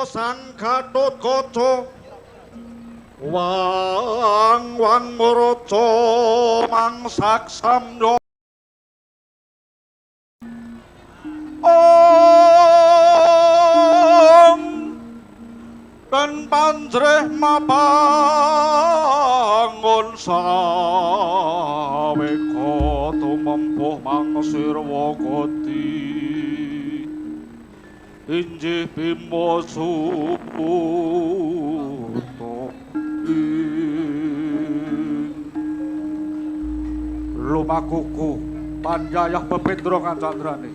Sang Gatotkaca wang maraca mangsak samya Om dan panjreh mabangun saweka tumempuh mangsirwa gati injih Bima Suputo lumakuku panjayah pepindra kancandrane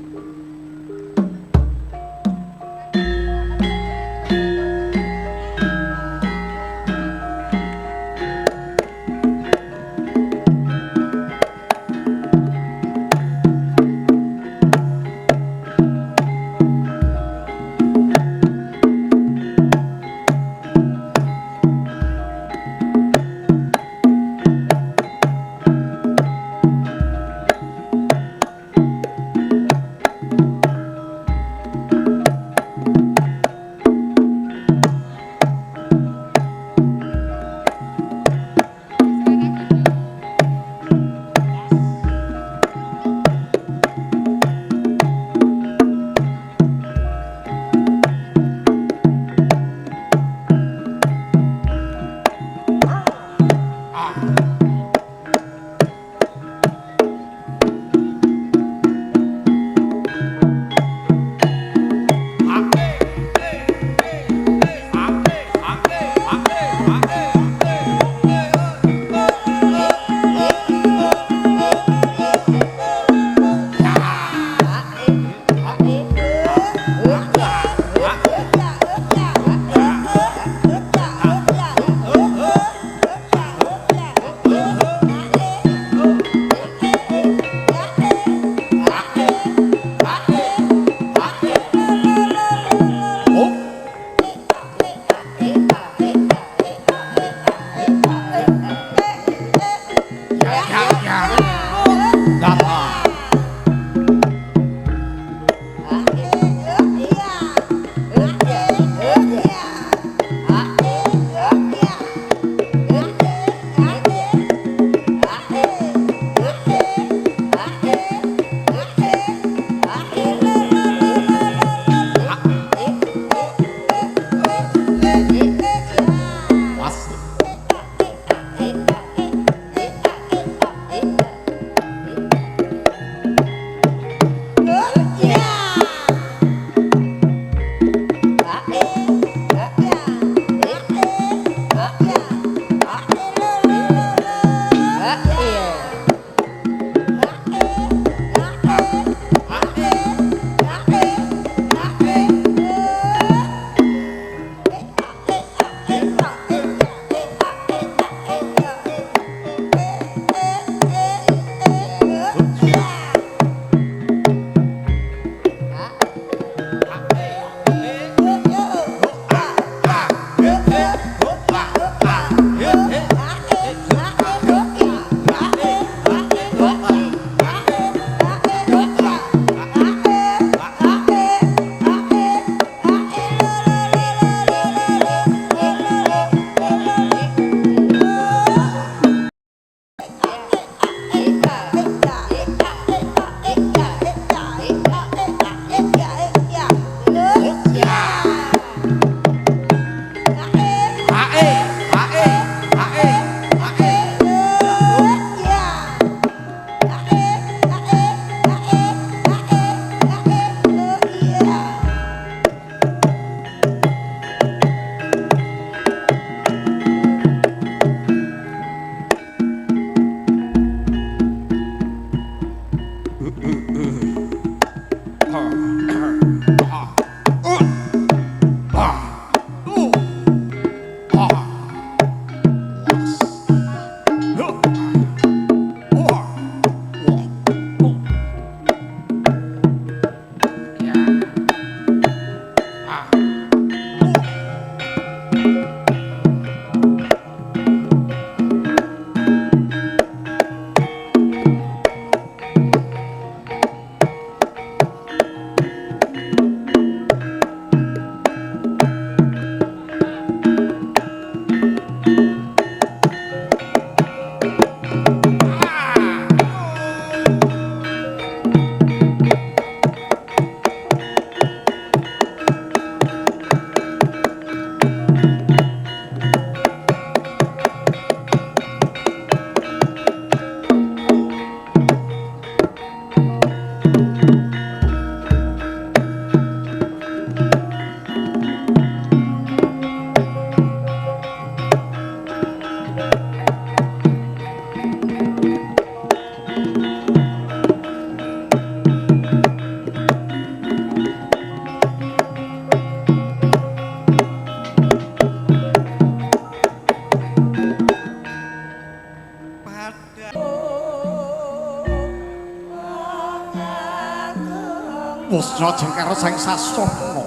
Pusna jengkar sing sasana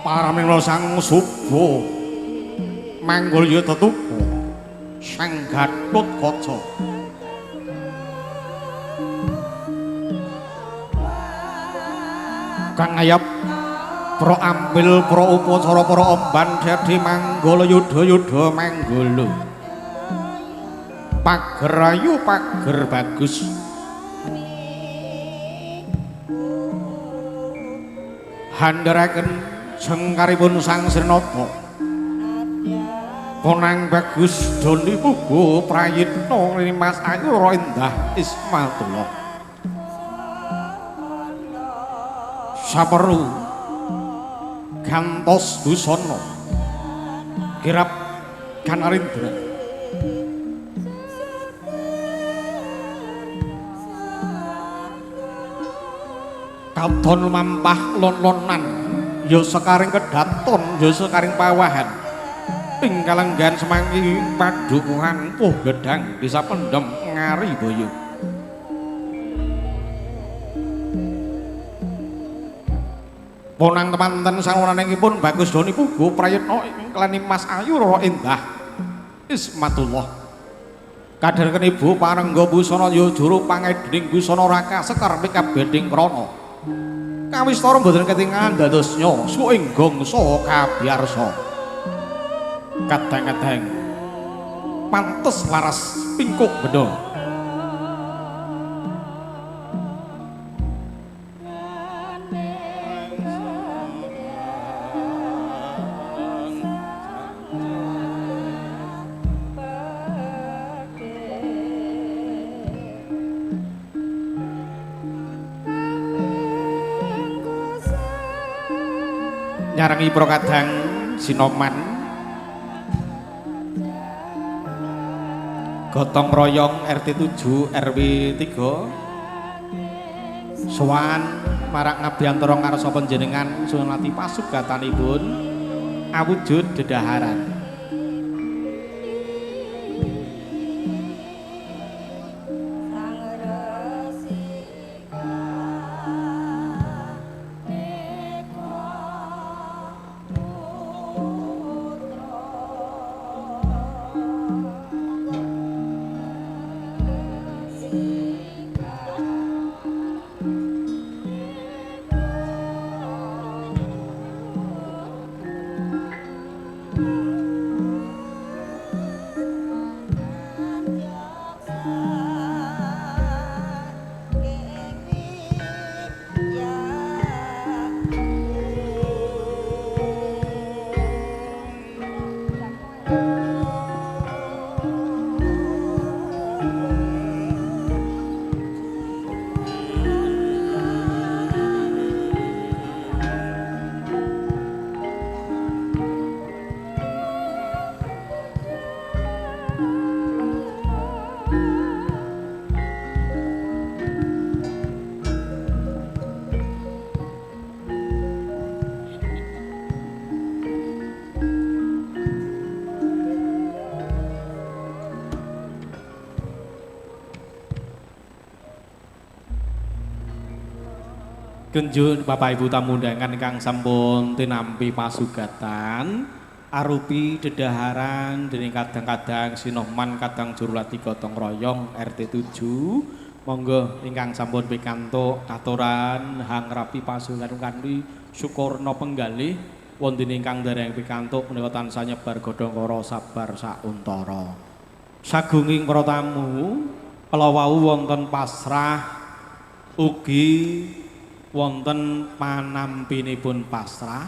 paramila sang suba manggulya tetupa sang Gatotkaca kang ayap pro ambil pro upacara para omban dadi manggala yudha manggala pager ayu pager bagus handharaken sengkaripun sang Srinata konang bagus doni pugu prayitna Mas Ayu Endah Ismatullah saperlu gantos busana kirap Kanarindra katon mampah lon-lonan ya sekaring kedaton ya sekaring pawahan ing kalenggan semanggi padukuhan puh gedang desa Pendem Ngariboyo ponang temanten sanguranipun bagus doni pugu prayitna kelani Mas Ayu Endah Ismatullah kadherken ibu parengga busana ya juru pangedhing busana raka sekar mikabeding krana kawistara mboten ketingal dados nya suing gongsa kabiarsa kadang-kadang pantes laras pingkuk bedha nyarengi pro kadang Sinoman gotong royong RT 7 RW 3 sowan marak ngabiyantara ngarsa panjenengan sunati pasugatanipun awujud dedaharan Kenjun Bapak Ibu tamu undangan kang sampun tinampi pasugatan arupi dedaharan dening kadang-kadang Sinoman kadang Jurulati Gotong Royong RT 7 monggo ingkang sampun pikantuk aturan hangrapi pasugatan kanthi syukurna penggalih wonten ingkang dereng pikantuk menika tansah nyebar godhong-kara sabar sauntara sagunging para tamu kala wau wonten pasrah ugi wonten panampinipun pasrah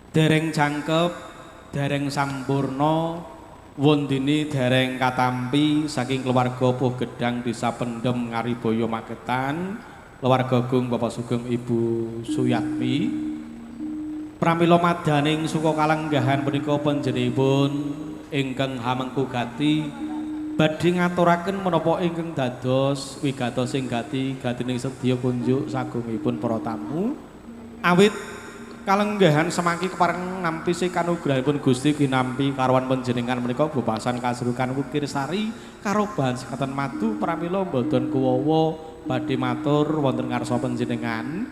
dereng jangkep dereng sampurna wondene dereng katampi saking keluarga Puh Gedang Desa Pendem Ngariboyo Magetan keluarga Gung Bapak Sugeng Ibu Suyatmi pramila madaning suka kalenggahan punika panjenenganipun ingkang hamengku gati badhe ngaturaken menapa ingkang dados wigatos sing gati gatining sedya kunjuk sagungipun para tamu awit kalenggahan semangki kepareng nampi si kanugrahipun Gusti kinampi karwan panjenengan menika bebasan kasrukan Wukir Sari karo bahan sekaten madu pramila boten kuwawa badhe matur wonten ngarsa panjenengan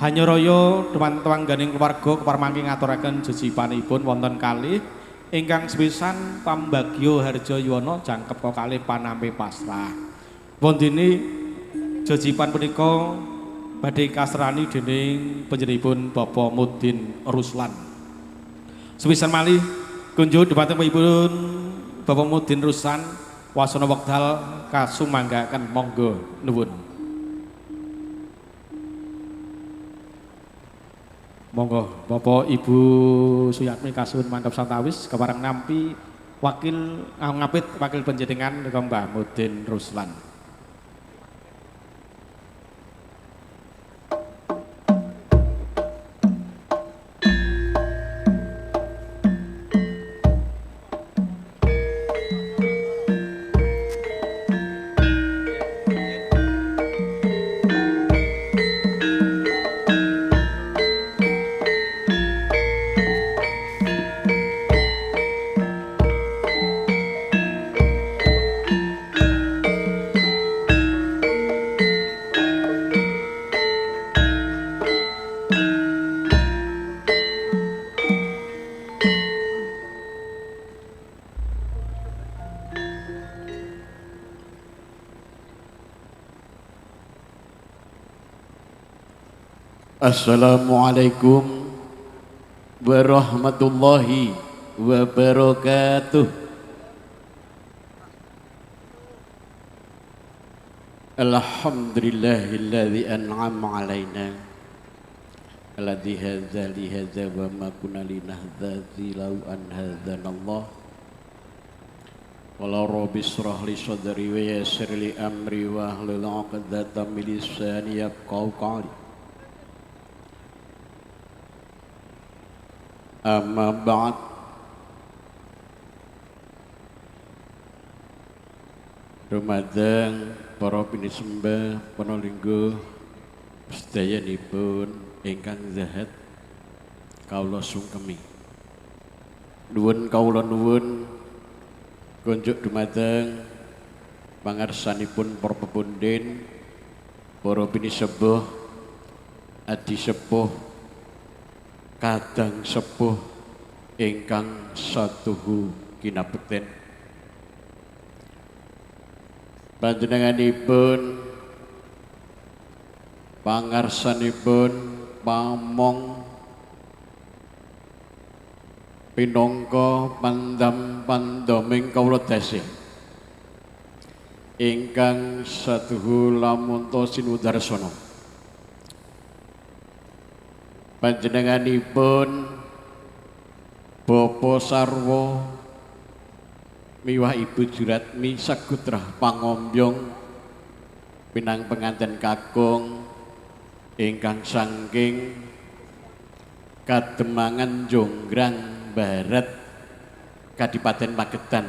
hanyaraya dhumateng keluarga keparmangke ngaturaken jejipanipun wonten kalih ingkang sepisan Pambagyo Harja Yuwana jangkep kalih panampi pasrah wondene jejipan punika badhe kasrani dening panjenenganipun Bapak Mudin Ruslan. Sepisan malih kunjuk dhumateng pun Bapak Mudin Ruslan wasana wekdal kasumanggaken monggo nuwun. Monggo Bapak Ibu Suyatmi kasuwun mantap santawis kepareng nampi wakil ngapit wakil panjenengan Mbah Mudin Ruslan. Assalamualaikum warahmatullahi wabarakatuh. Alhamdulillahilladzi an'ama alaina alladzi hadza li hadza wa ma kunna linahdzi law an hadzanallah wala rabbi shrah li sadri wa yassir li amri wa hlul 'uqdatam min lisani yafqahu qawli. Amma ba'd. Dumateng para pinisembah panalingga sedayanipun ingkang zahat kawula sungkemi. Nuwun kawula nuwun kunjuk dumateng pangarsanipun para pepundhen, para pinisembah, adi sepuh kadang sepuh ingkang satuhu kinabekten panjenenganipun pangarsanipun pamong pinangka pandam-pandaming kawula tasih ingkang satuhu lamunta sinudarsana panjenenganipun Bapa Sarwa miwah Ibu Juratmi Sagutrah Pangombyong pinang penganten kakung ingkang saking Kademangan Jonggrang Barat Kadipaten Magetan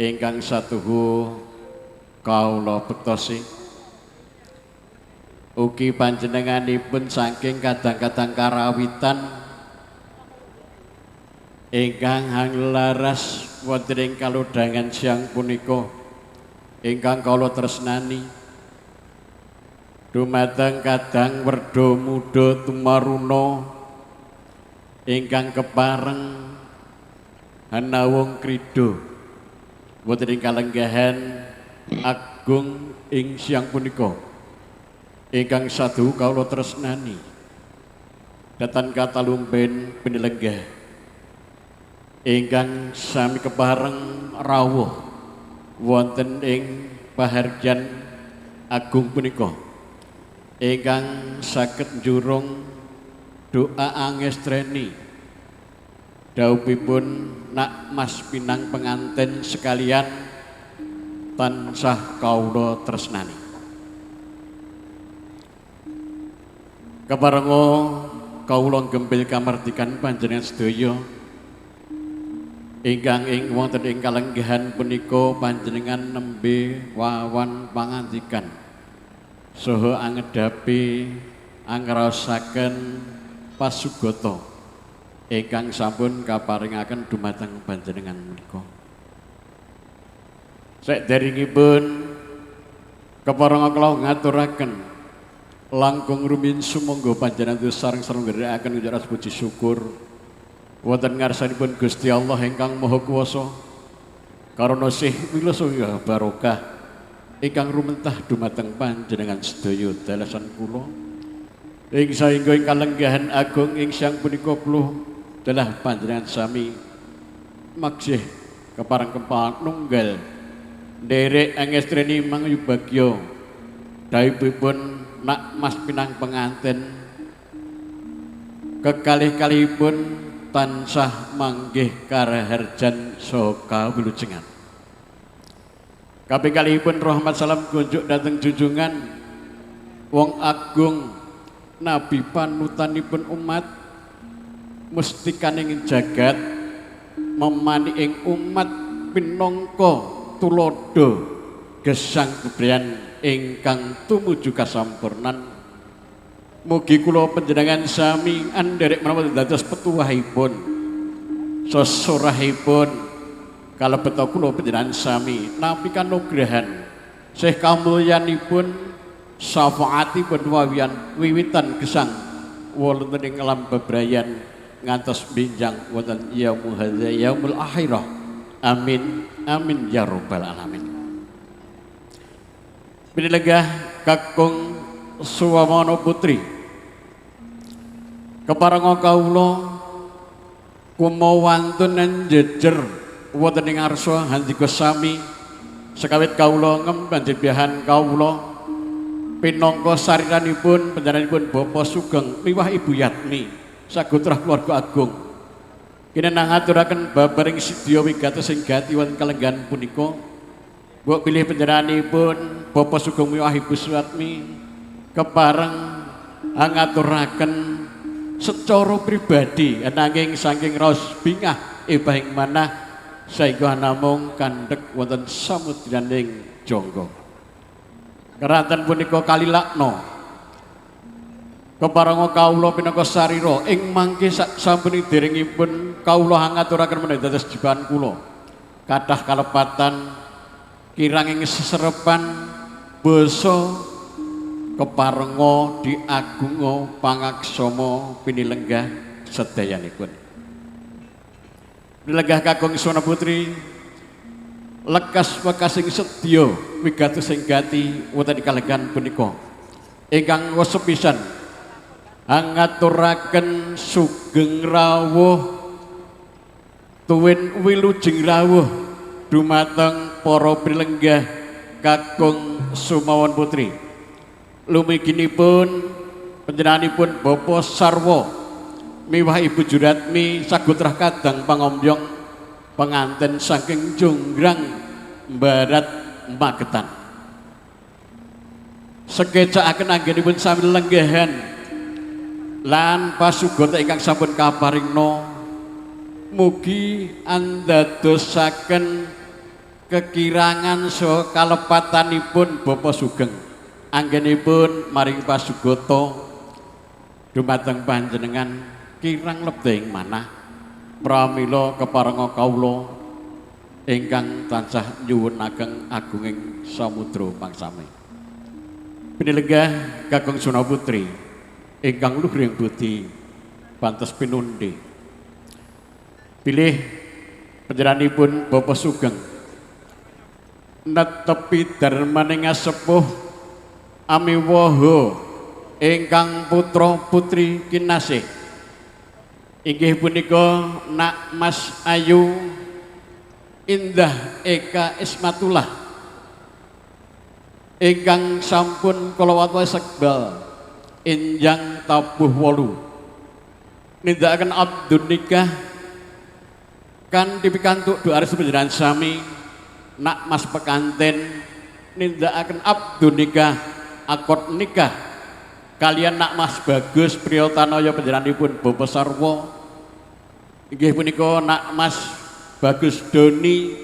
ingkang satuhu kawula bektosi ugi panjenenganipun saking kadang-kadang karawitan ingkang hanglaras wonten ing kalodhangan siang punika ingkang kawula tresnani dumateng kadang werda muda tumaruna ingkang kepareng hanawung krida wonten ing kalenggahan agung ing siang punika ingkang sadu kawula tresnani datan katalumben pinilenggah ingkang sami kepareng rawuh wonten ing pahargyan agung punika ingkang saged njurung doa angestreni dawuhipun nak mas pinang penganten sekalian tansah kawula tresnani. Kaparenga kawula gempil kamardikan panjenengan sedaya ingkang ing wonten ing kalenggahan punika panjenengan nembe wawan pangandikan saha angedhapi angraosaken pasugata ingkang sampun kaparingaken dumateng panjenengan menika. Saderengipun kepareng kula ngaturaken langkung rumiyin sumangga panjenengan sareng-sareng nderekaken ucapan puji syukur wonten ngarsanipun Gusti Allah ingkang Maha Kuwasa karana sih wilasa barokah ingkang rumentah dumateng panjenengan sedaya dalasan kula ing saengga ing kalenggahan agung ing sang punika kula dalah panjenengan sami maksih kepareng kempal nunggal nderek angestreni mangyubagya dawuhipun nak mas pinang penganten kekalih-kalihipun tansah manggih karaharjan saha kawulujengan. Kaping kalihipun rahmat salam kunjuk dhateng junjungan wong agung nabi panutanipun umat mustikaning jagat memani ing umat pinangka tulodo gesang kebrian ingkang tumuju kasampurnan. Mugi kula panjenengan sami andherek menawa dados petuahipun sesorahipun kalebet kula panjenengan sami nampi kanugrahan sih kamulyanipun syafaatipun wawian wiwitan gesang wonten ing alam bebrayan ngantos benjang wonten yaumul hadza yaumul akhirah. Amin amin ya rabbal alamin. Pinilegah kakung Suwamana putri kepareng kawula kumawantun jejer wonten ing arsa handika sami sekawit kawula ngembanjebyahan kawula pinangka sariranipun panjenenganipun Bapak Sugeng miwah Ibu Yatmi sagutra keluarga agung. Kini ngaturaken babaring sidya wigatos sing gati wonten kalenggahan punika. Mbok pilih panjenenganipun Bapak Sugeng miwah Ibu Suwatmi kepareng ngaturaken secara pribadi ananging saking raos bingah ebahing manah saengga namung kandhek wonten samudraning jangga. Keranten punika kalilakna kepareng kawula pinangka sarira ing mangke sampun derengipun kawula ngaturaken menawi dados jiban kula kathah kalepatan kirang ing seserepan basa keparenga diagunga pangaksama pinilenggah sedayanipun. Pinilenggah kakung Swana Putri lekas wekasing sedya wigatos sing gati wonten ing kalenggahan punika ingkang sepisan ngaturaken sugeng rawuh tuwin wilujeng rawuh dumateng para pinilenggah kakung Sumawan Putri. Lumiginipun panjenenganipun Bapak Sarwa miwah Ibu Juratmi sagutrah kadang pangombyong penganten saking Jonggrang Barat Magetan. Sekecakaken anggenipun sami lenggahan lan pasugata ingkang sampun kaparingna mugi andadosaken kekirangan saha kalepatanipun Bapak Sugeng anggenipun maring pasugata dumateng panjenengan kirang lebih manah pramila keparenga kawula ingkang tansah nyuwunaken agunging samudra pangsami. Pinilenggah kakung Swana Putri ingkang luhring budi pantes pinundi pilih panjenenganipun Bapak Sugeng netepi darmaning sepuh amiwaha ingkang putra putri kinasih inggih punika Nak Mas Ayu Indah Eka Ismatullah ingkang sampun kala watya sekbal enjang tabuh 8 nindakaken abdun nikah kanthi pikantuk doa restu panjenengan sami Nak Mas pekanten nindakaken abdun nikah akad nikah kalian Nak Mas Bagus Priyotanaya panjenenganipun Bapak Sarwa inggih punika Nak Mas Bagus Doni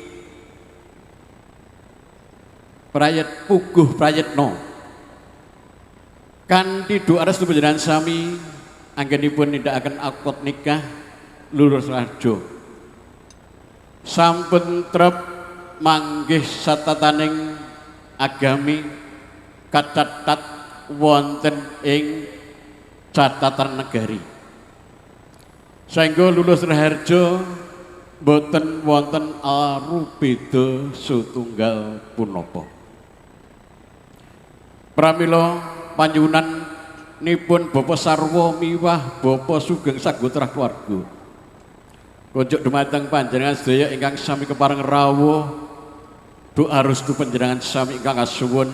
Prayet Puguh Prayetno kanthi doa restu panjenengan sami anggenipun nindakaken akad nikah lurus rajo. Sampun trep manggih satataning agami kacatat wonten ing catatan negari. Saengga lulus raharja boten wonten arubeda setunggal punapa. Pramila panjunan nipun Bapak Sarwa miwah Bapak Sugeng Sagotra keluarga. Kunjuk dumateng panjenengan sedaya ingkang sami kepareng rawuh doa restu panjenengan sami ingkang asuwun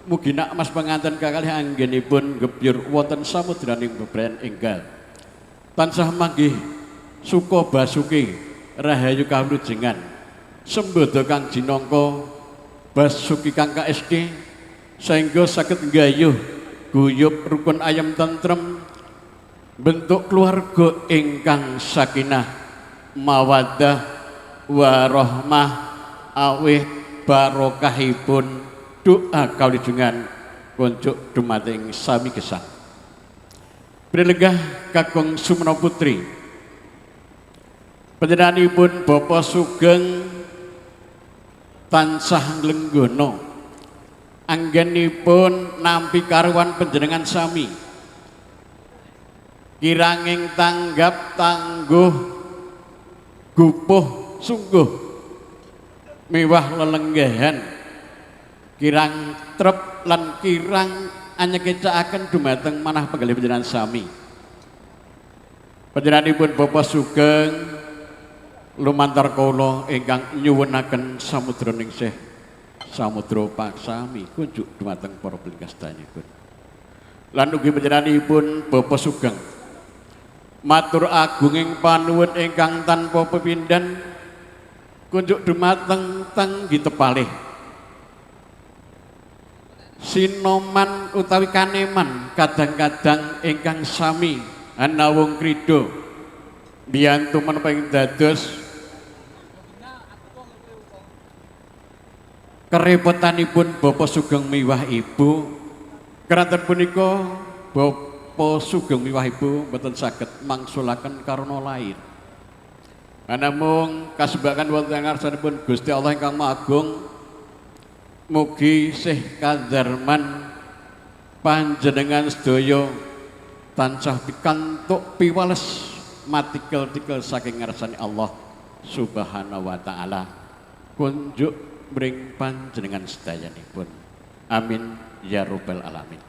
mugi nak mas penganten kakalih anggenipun gebyur wonten samudraning bebrayan enggal. Tansah manggih suka basuki rahayu kawlujengan. Sembada kang jinangka basuki kang KSD sehingga saged nggayuh guyub rukun ayam tentrem bentuk keluarga ingkang sakinah mawaddah warahmah awih barokahipun doa kawlujengan kunjuk dumateng sami gesang. Prilenggah kakung Sumena Putri panjenenganipun Bapak Sugeng tansah nglenggono anggenipun nampi karuan panjenengan sami kiranging tanggap tangguh gupuh sungguh miwah lelenggahan kirang trep lan kirang anyekecakaken dumateng manah penggalih panjenengan sami. Panjenenganipun Bapak Sugeng lumantar kula ingkang nyuwunaken samudra ningsih samudra paksami kunjuk dumateng para pelingkastanipun. Lan ugi panjenenganipun Bapak Sugeng matur agunging panuwun ingkang tanpa pepindhan kunjuk dumateng teng Gitepalih Sinoman utawi Kaneman kadang-kadang ingkang sami anawung krida biyantu menapa ing dados kerepotanipun Bapak Sugeng miwah Ibu. Keranten punika Bapak Sugeng miwah Ibu boten saged mangsulaken karana lair. Namung kasebakan wonten ngarsanipun Gusti Allah ingkang Maha Agung mugi sih kadarman panjenengan sedaya tansah pikantuk piwales matikel-tikel saking ngarsane Allah Subhanahu wa taala. Kunjuk mring panjenengan sedayanipun. Amin ya rabbal alamin.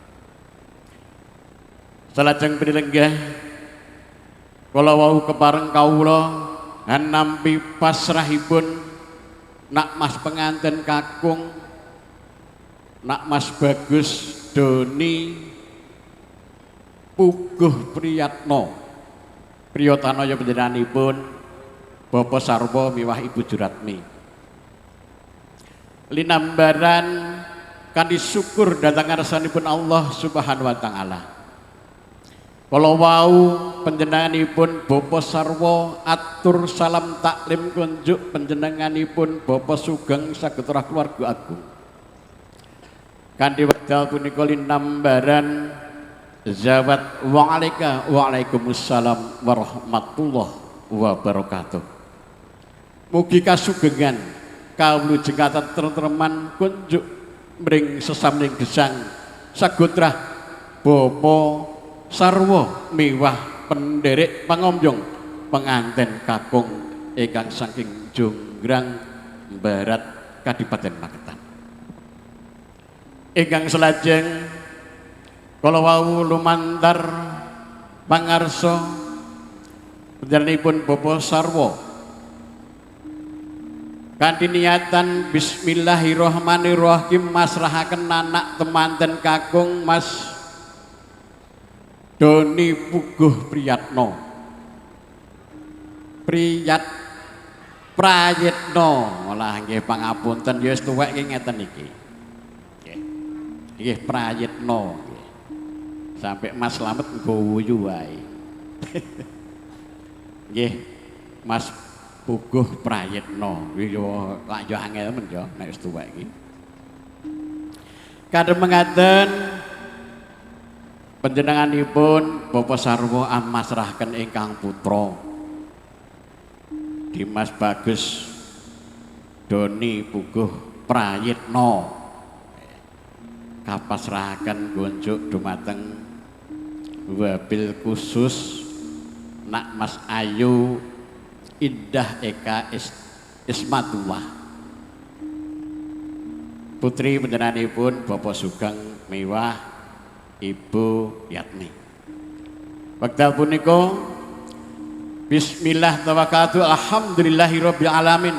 Salajeng prinenggah kala wau kepareng kawula nampi pasrahipun nak mas penganten kakung nak mas Bagus Doni Puguh Priyatno Priyotanaya panjenenganipun Bapak Sarwa miwah Ibu Juratmi linambaran kanthi syukur dhateng ngarsanipun Allah Subhanahu wa taala. Kala wau panjenenganipun Bapak Sarwa atur salam taklim kunjuk panjenenganipun Bapak Sugeng Sagotra keluarga agung. Kanthi wekdal punika linambaran zawat waalaikumsalam warahmatullahi wabarakatuh. Mugi kasugengan kawulujengatan tertereman kunjuk mring sesamling gesang Sagotra Bapak Sarwa miwah penderek pangombyong penganten kakung ingkang saking Jonggrang Barat Kadipaten Magetan. Ingkang selajeng kala wau lumantar pangarsa panjenenganipun Bapak Sarwa kanthi niatan bismillahirrahmanirrahim masrahaken anak temanten kakung Mas Doni Puguh Priyatno Prayitno malah nggih pangapunten ya wis tuwek ngeten iki nggih Prayitno sampai Mas Slamet ngguyu wae nggih Mas Puguh Prayitno yo lak yo angel men yo nek wis tuwek iki. Kadang mengaten Panjenenganipun Bapak sarwa amasrahaken ingkang putra Dimas Bagus Doni Puguh Prayitna kapasrahaken gonjuk dumateng wabil khusus Nak Mas Ayu Indah Eka Ismatullah putri panjenenganipun Bapak Sugeng Miwah Ibu Yatni. Wekdal punika bismillah tawakkaltu alhamdulillahirabbil alamin.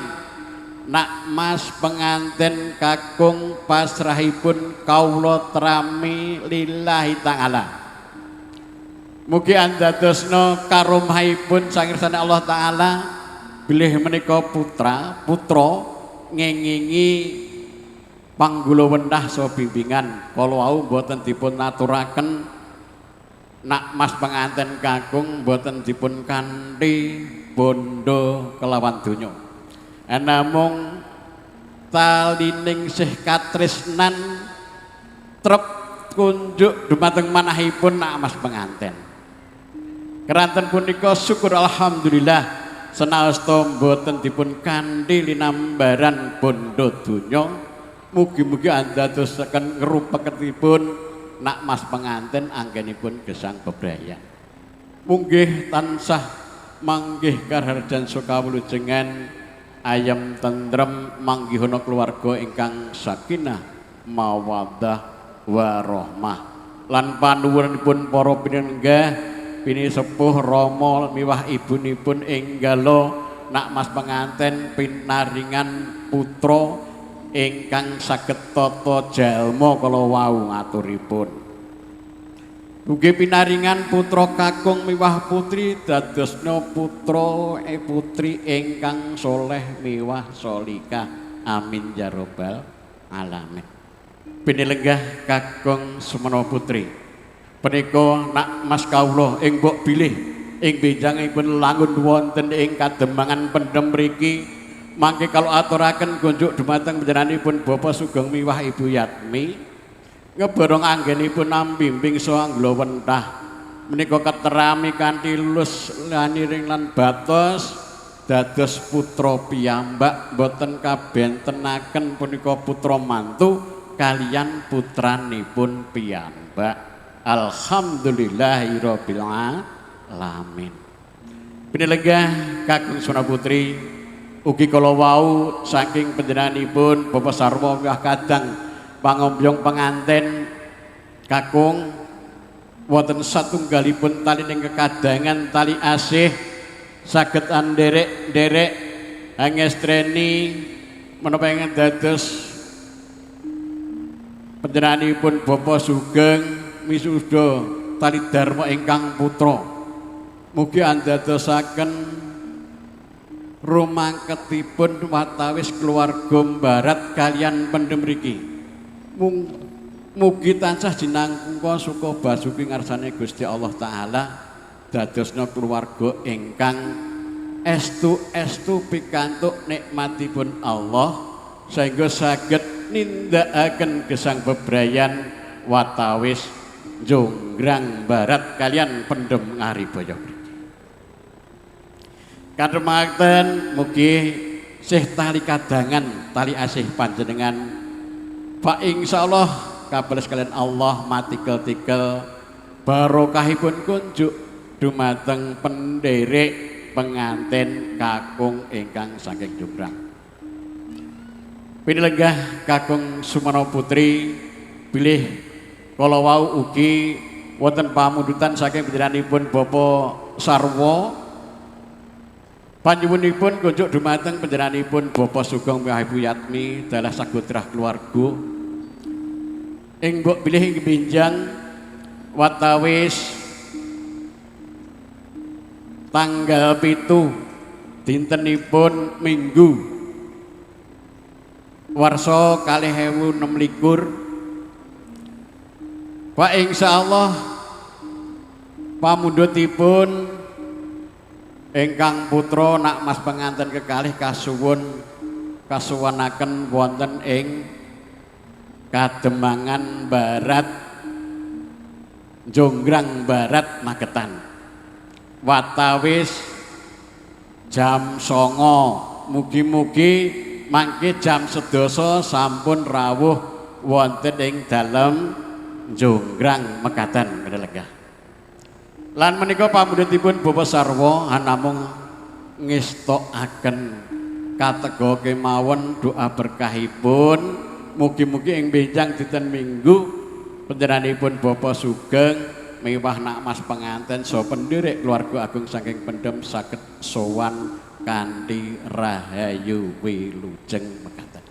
Nak Mas penganten kakung pasrahipun kawula trami lillahi taala. Mugi andadosna karomahipun sangirsane Allah taala bilih menika putra ngengingi panggula wentah saha bimbingan kala wau boten dipun aturaken Nak Mas penganten kakung boten dipun kanthi bondo kelawan donya namung talining sih katresnan trep kunjuk dumateng manahipun Nak Mas penganten keranten punika syukur alhamdulillah senaosta boten dipun kanthi linambaran bondo donya. Mugi-mugi andadosaken ngrupeketipun Nak Mas penganten anggenipun gesang bebrayan. Munggih tansah manggih karharjan sukawulujengan ayam tentrem manggihana keluarga ingkang sakinah mawaddah warahmah lan panuwunipun para pinenggah pinisepuh rama miwah ibunipun enggalo Nak Mas penganten pinaringan putra ingkang saged tata jalma kala wau ngaturipun. Ugi pinaringan putra kakung miwah putri dadosna putra putri ingkang soleh miwah solihah. Amin ya rabbal alamin. Pinilenggah kakung sumana putri. Punika Nak Mas kawula ing mbok bilih ing benjangipun langun wonten ing kademangan pendhem mriki. Mangke kalau aturaken gonjuk dumateng panjenenganipun Bapak Sugeng miwah Ibu Yatmi ngeborong anggenipun nambimbing saha anggula wentah menika keterami kanthi lulus laniring lan batos dados putra piyambak boten kabentenaken punika putra mantu kalian putranipun piyambak alhamdulillahirabbil alamin. Pinilenggah kakung Suna Putri ugi kala wau saking panjenenganipun Bapak sarwa miwah kadang pangombyong penganten kakung wonten satunggalipun tali ing kekadangan tali asih saged anderek-derek angestreni menapa ingkang dados panjenenganipun Bapak Sugeng misuda tali dharma ingkang putra mugi andadosaken rumangketipun watawis keluarga barat kalian pendhem mriki mugi tansah jinangka suka basuki ngarsane Gusti Allah taala dadosna keluarga ingkang estu pikantuk nikmatipun Allah sehingga saged nindakaken gesang bebrayan watawis jonggrang barat kalian pendhem ngaribaya. Kadhemakten mugi sih tali kadangan tali asih panjenengan Pak insyaallah kabeles kalian Allah matikel-tikel barokahipun kunjuk dumateng penderek penganten kakung ingkang saking Jonggrang. Pinilenggah kakung Sumana Putri bilih kala wau ugi wonten pamundutan saking panjenenganipun Bapak sarwa panjenenganipun kunjuk dumateng panjenenganipun Bapak Sugeng miwah Ibu Yatmi dalah sagutrah keluarga ing mbok bilih ing benjang watawis tanggal 7 dintenipun Minggu warsa 2026 Pak insyaallah pamundhutipun ingkang putra Nak Mas penganten kekalih kasuwunaken wonten ing Kademangan Barat Jonggrang Barat Magetan. Watawis jam 09.00. Mugi-mugi mangke jam 11 sampun rawuh wonten ing dalem Jonggrang Mekaten lenggah. Lan menika pamundhutipun Bapak Sarwa namung ngestokaken katego kemawon doa berkahipun mugi-mugi ing benjang dinten Minggu panjenenganipun Bapak Sugeng miwah nak mas penganten saha pendherek keluarga agung saking Pendhem saged sowan kanthi rahayu wilujeng mekaten.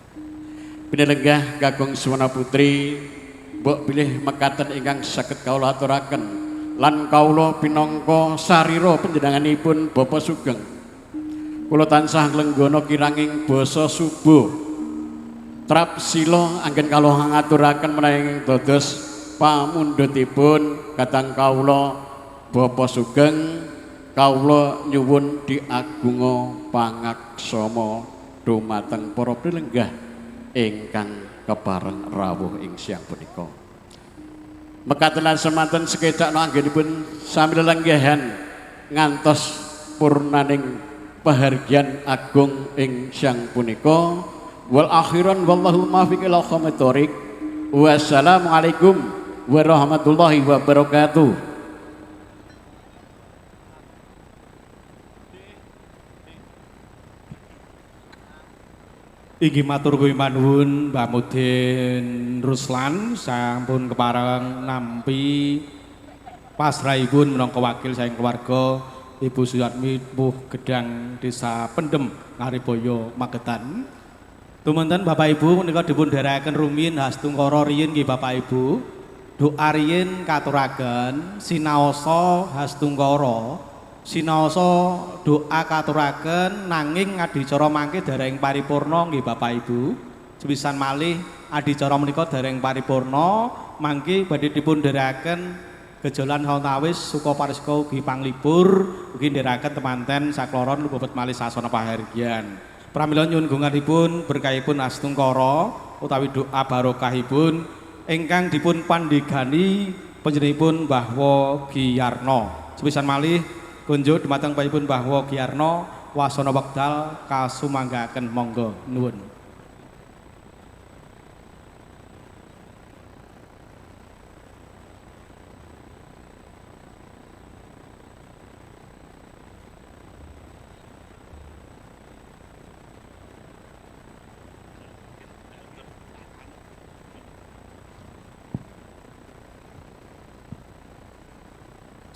Pinenggah Kakung Suwana Putri mbok pilih mekaten ingkang saged kawula aturaken lan kawula pinangka sarira panjenenganipun Bapak Sugeng. Kula tansah lenggana kiranging basa subuh trap sila anggen kawula ngaturaken menawi dados pamundhutipun kadang kawula Bapak Sugeng kawula nyuwun diagunga pangaksama dumateng para pilenggah ingkang kepareng rawuh ing siang punika. Mekaten lan semanten sekedhak anggenipun sami lelenggahan ngantos purnaning pahargyan agung ing siang punika. Wal akhiran wallahu muwaffiq ila aqwamit thoriq. Wassalamualaikum warahmatullahi wabarakatuh. Inggih matur nuwun Mbak Mudin Ruslan sampun kepareng nampi pasrahipun minangka wakil saking keluarga Ibu Suyatmi Puh Gedang Desa Pendhem Ngariboyo Magetan. Tumunten Bapak Ibu menika dipun dherekaken rumiyin hastungkara riyin nggih Bapak Ibu. Doa riyin katuraken sinaosa hastungkara sinaosa doa katuraken nanging adicara mangke dereng paripurna nggih Bapak Ibu. Sepisan malih adicara menika dereng paripurna mangke badhe dipun dherekaken gejolan sawetawis suka pariska ugi panglipur ugi ndherekaken temanten sakloron luput malih sasana pahargyan. Pramila nyuwun gunganipun berkahipun hastungkara utawi doa barokahipun ingkang dipun pandhegani panjenenganipun Mbah Giyarno. Sepisan malih kunjuk dumateng panjenenganipun Mbah Giyarno wasana wekdal kasumanggaken monggo nuwun.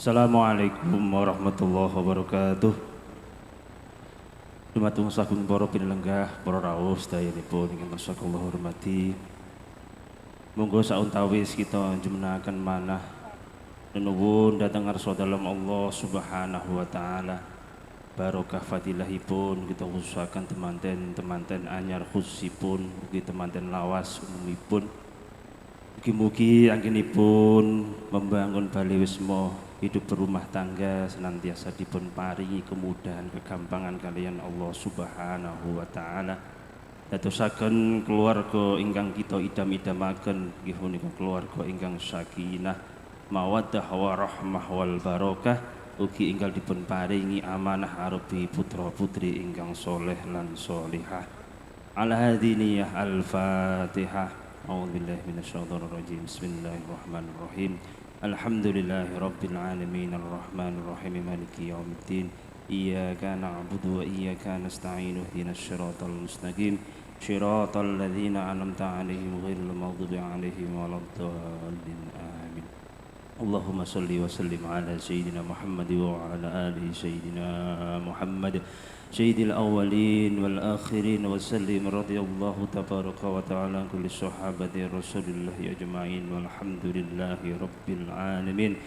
Assalamualaikum warahmatullahi wabarakatuh. Dumateng sagung para pinelenggah, para rawuh sedayanipun ingkang tansah kula hormati. Monggo sauntawis kita jumenengaken manah nuwun dhateng ngarsa dalem Allah Subhanahu wa taala. Barokah fadilahipun kita khususaken temanten-temanten anyar khususipun ugi temanten lawas umumipun. Mugi-mugi anggenipun membangun bali wisma hidup berumah tangga senantiasa dipun paringi kemudahan kegampangan kalian Allah Subhanahu wa taala. Dadosaken keluarga ingkang kita idam-idamaken nggih punika keluarga ingkang sakinah, mawaddah warahmah wal barokah ugi ingkang dipun paringi amanah arupi putra-putri ingkang soleh lan solihah. Ala hadiniyah al-Fatihah. A'udzubillahi minasyaitonir rajim. Bismillahirrahmanirrahim. Alhamdulillahi rabbil alamin arrahmanir rahim maliki yaumiddin. Iyyaka na'budu wa iyyaka nasta'in ihdinas siratal mustaqim siratal ladzina an'amta 'alaihim ghairil maghdubi 'alaihim waladdallin. Amin. Allahumma shalli wa sallim ala sayyidina Muhammad wa ala ali sayyidina Muhammad sayyidil awwalin wal akhirin wa sallim radhiyallahu tabaraka wa ta'ala kulli sahabati Rasulillah ajma'in walhamdulillahi rabbil alamin.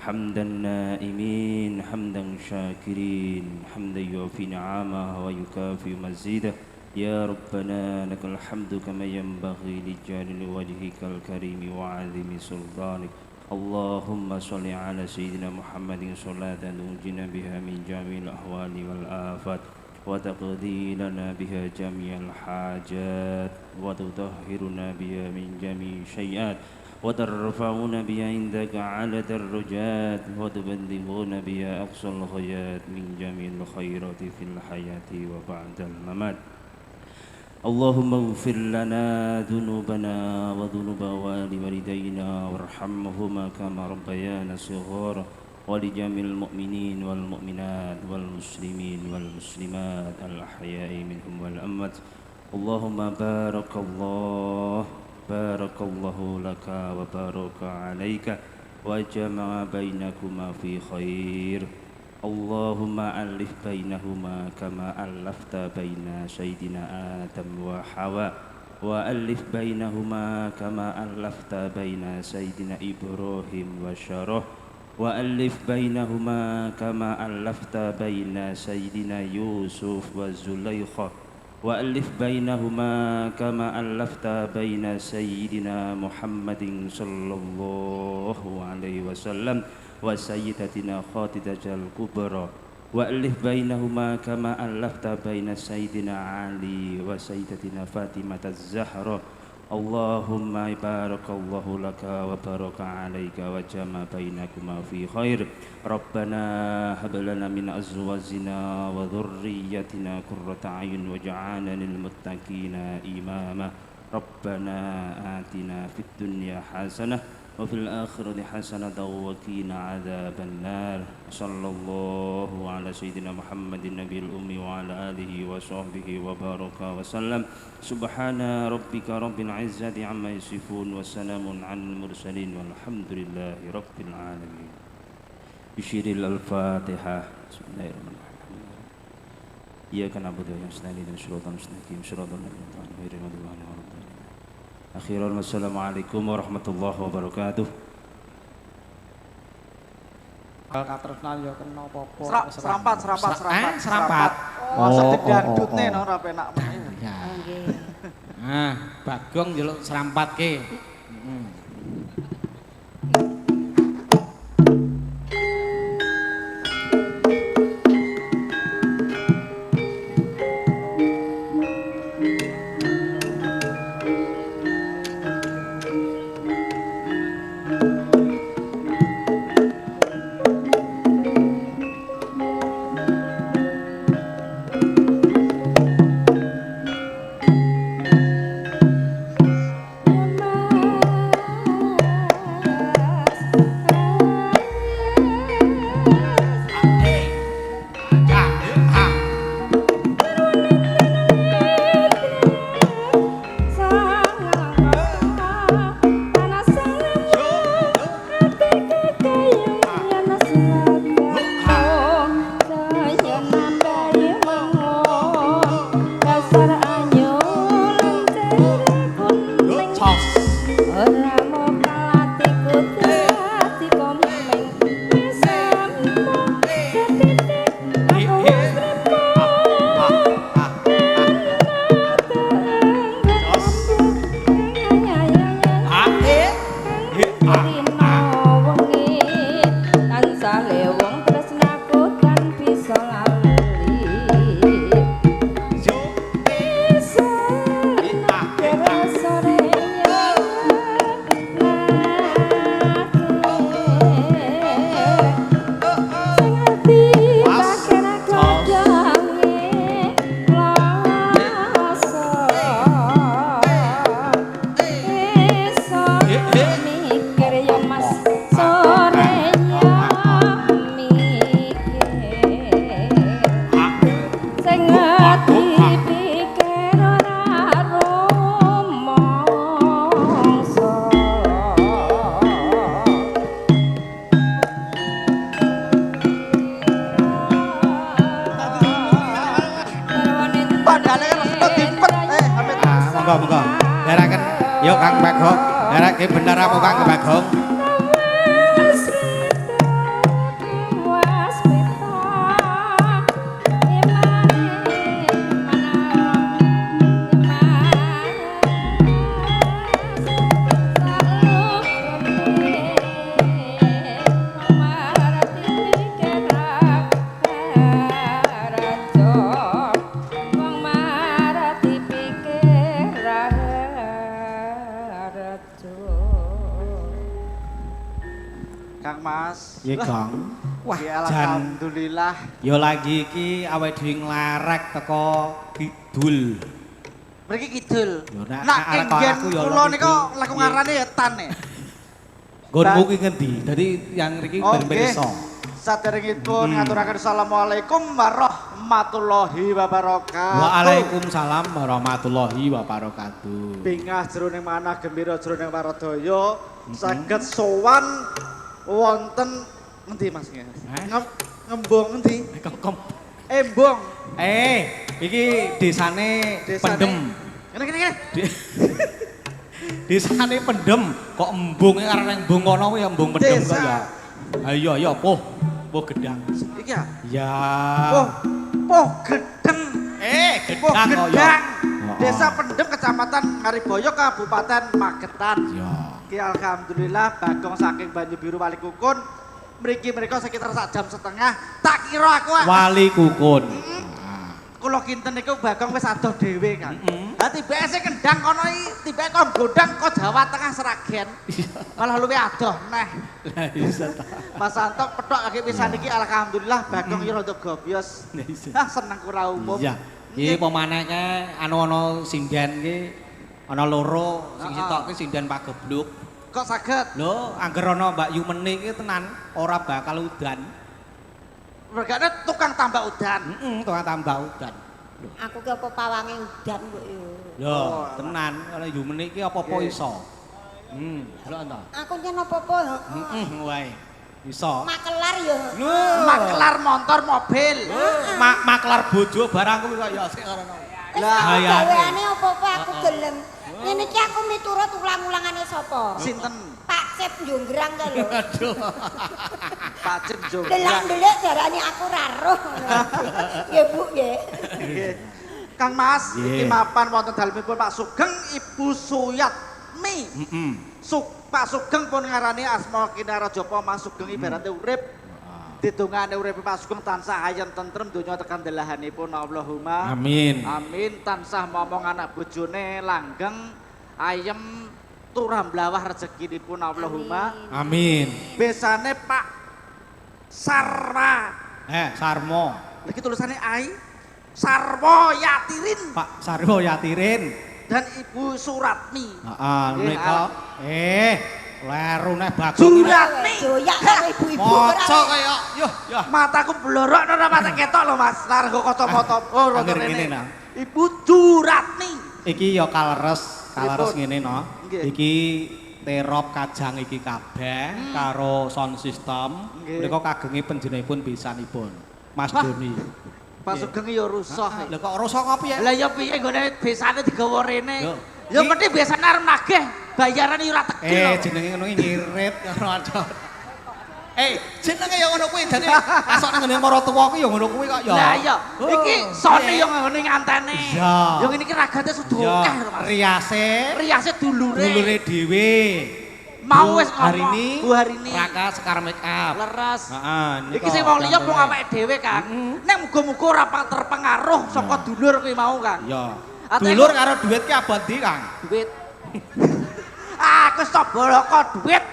Hamdan na'imin hamdan syakirin hamdan yufi ni'amahu wa yukafi mazidah. Ya Rabbana lakal hamdu kama yanbaghi li jalali wajhikal karimi wa 'azimi sultanik. Allahumma sholli ala sayyidina Muhammadin sholatan tunjina biha min jami'il ahwali wal afat وتقضي لنا بها جميع الحاجات وتطهرنا بها من جميع الشيئات وترفعنا بها عندك على الدرجات وتبلغنا بها أقصى الغايات من جميع الخيرات في الحياة وبعد الممات. اللهم اغفر لنا ذنوبنا وذنوب والدينا وارحمهما كما ربيانا صغارا ولجميع المؤمنين والمؤمنات والمسلمين والمسلمات الأحياء منهم والأموات. اللهم بارك الله لك وبارك عليك وجمع بينكما في خير. اللهم ألف بينهما كما ألفت بين سيدنا آدم وحواء وألف بينهما كما ألفت بين سيدنا إبراهيم وشره وألف بينهما كما ألفت بين سيدنا يوسف وزليخة وألف بينهما كما ألفت بين سيدنا محمد صلى الله عليه وسلم وسيدتنا خديجة الكبرى وألف بينهما كما ألفت بين سيدنا علي وسيدتنا فاطمة الزهراء. اللهم بارك الله لك وبارك عليك وجمع بينكما في خير. ربنا هب لنا من أزواجنا وذريتنا قرة أعين واجعلنا للمتقين إماما. ربنا آتنا في الدنيا حسنة وفي الآخرة حسنة وقنا عذاب النار. صلى الله على سيدنا محمد النبي الأمي وعلى آله وصحبه وبارك وسلم. سبحان ربك رب العزة عما يصفون وسلام على المرسلين والحمد لله رب العالمين. بشير الفاتحة. بسم الله الرحمن الرحيم. إياك نعبد وإياك نستعين اهدنا الصراط المستقيم صراط الذين أنعمت عليهم غير المغضوب عليهم ولا الضالين. Akhiran wassalamualaikum warahmatullahi wabarakatuh. Katresnan ya kena apa-apa. Serampat. Oh, sedek dangdutne no ora penak. Ya. Nah, Bagong njaluk serampatke. Monggo. Deraken yuk Kang Bagong. Dereke bener apa Kang Bagong? Kang Mas. Nggih, Kang. Wah, Ya, jan alhamdulillah. ya lagi iki awake dhewe nglarek teko kidul. Mriki kidul. Yo, nek Nak arek kenggen aku ya kula lho nika kidul. laku ngarane ya tan e. Nggonku ki ngendi? Dadi yang mriki ben pirsa. Saderengipun ngaturaken assalamualaikum warahmatullahi wabarakatuh. Waalaikumsalam warahmatullahi wabarakatuh. Bingah jroning manah gembira jroning waradaya saged sowan wonten ngendi Mas? Ngembung ngendi? Kom. Embong. Iki desane Pendem. Ngene. Desane Pendem, kok embunge karena embung kono kuwi ya embung Pendem kok ya. Ayo poh gedang. Iki ya. Ya. Poh gedeng. Poh Gedang kok ya. gedang. Desa Pendem Kecamatan Ngariboyo Kabupaten Magetan. Ya. Ki alhamdulillah Bagong saking Banyu Biru Wali Kukun mriki mereka sekitar 1,5 jam. Tak kira aku Wali Kukun. kula kinten niku Bagong wis adoh dhewe kan. Lah tibake sing kendang kono iki tibake kok gondang kok Jawa Tengah Seragen. Malah luwih adoh neh. Lah isa ta. Mas Santo petok kaki pisan iki alhamdulillah Bagong iki rada gobyos. Seneng ora umum. Iya. Iki pemaneke anu ana sinden ki ana loro sing sitok ki sinden pagebluk. Kok saged? Lho, angger ana Mbak Yumeni iki tenan ora bakal udan. Regane tukang tambah udan. Tukang tambah udan. Aku ki apa pawange udan kok yo. Lho, tenan ana Yumeni iki apa-apa iso. Delok ta. Aku nyen apa-apa yo. Wae. Iso. Makelar yo. Maklar motor mobil. Maklar bojo barang kuwi kok ya sik ora ono. Lah ya. gaweane apa-apa aku gelem. Ngene iki aku miturut ulang-ulangane sapa? Sinten? Pak Cep Jonggrang ka lho. Aduh. Pak Cip Jogja. Delok-delok darane aku ra roh. Ya Bu nggih. Nggih. Kang Mas, iki mapan wonten dalemipun Pak Sugeng Ibu Suyatmi. Pak Sugeng pun ngarani asma Kinarajapa Mas Sugeng ibarate urip. Didongane uripe Pak Sugeng tansah ayem tentrem donya tekan delahanipun Allahumma. Amin. Amin tansah momong anak bojone langgeng ayem turamblawah rezekinipun Allahumma. Amin. Besane Pak Sarwa. Sarmo. Lagi tulisannya Ai Sarwo Yatirin Pak Sarwo Yatirin. dan Ibu Suratmi. Heeh, menika. Leru neh Bagong. Suratmi. Joyak karo ibu-ibu Maca kaya yo. Mataku blorok ora mata ketok lho Mas. Largo kacamata. Oh, Angger rene. ngene, nah. Ibu Suratmi. Iki ya kaleres Pripun? ngene no. Nggih. Iki terop kajang iki kabeh karo sound system. Nggih. Menika kagenge panjenenganipun besanipun. Mas Wah. Doni. Pak Sugeng ya rusuh. Lha kok rusak apa ya? Lah ya piye nggone besane digawa rene. Yo. Ya mesti besane arep nagih, bayaran ora tegel. Jenenge ngono iki ngirit karo ada. Jenenge ya ngono kuwi dadi asok nang ngene maratuwa kuwi ya ngono kuwi kok ya. Lah iya, iki sone ya ngene ngantene. Iya. Ya ngene iki ragate sudah Ya, akeh lho Mas. riase dulure dhewe. Mau wis hari ngomong, ini Bu hari ini. Raka Sekar Make Up. Leres. Heeh, Iki sing wong liya mung awake dhewe kan. Nek muga-muga ora terpengaruh saka dulur kuwi mau kan. Ya. Ate Dulur kok- karo duit ki abot ndi, Kang? Duit. Aku wis tak boloko duit.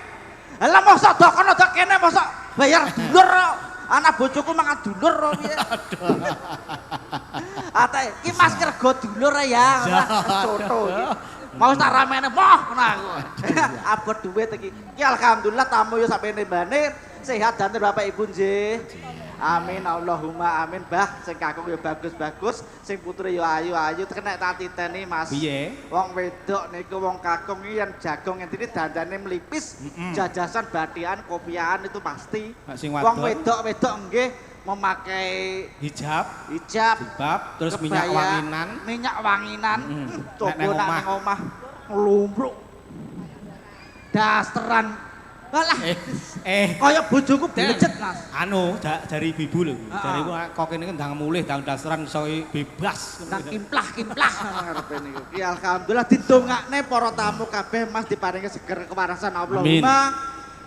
Lah mosok dokono dok kene mosok bayar dulur. Anak bojoku mangan dulur kok piye. Ate iki masker go dulur ya. Coto iki. Mau tak ramene moh ngono aku. Abot duit iki. Iki alhamdulillah tamu yo sampe nembane sehat dan Bapak Ibu nggih. Amin Allahumma amin. Bah sing kakung yo bagus-bagus, sing putri yo ayu-ayu kena tak titeni Mas. Piye? Wong wedok niku wong kakung iki yen jagong ngenteni dandane melipis, jajasan batian, kopiahan itu pasti. Nek sing Wong wadon wedok nggih memakai hijab, hijab, jilbab, terus minyak kebaya, wanginan. minyak wanginan. Coba Nek nang nak omah. nang omah nglumbruk. Dasteran. Alah, kaya bojoku becet Mas. Anu, dari ibu lho. Heeh. Dari kok kene ndang mulih, ndang dasaran iso bebas. Nang kimplah-kimplah ngarepe niku. Ki alhamdulillah didongakne para tamu kabeh Mas diparingi seger kewarasan Allahumma.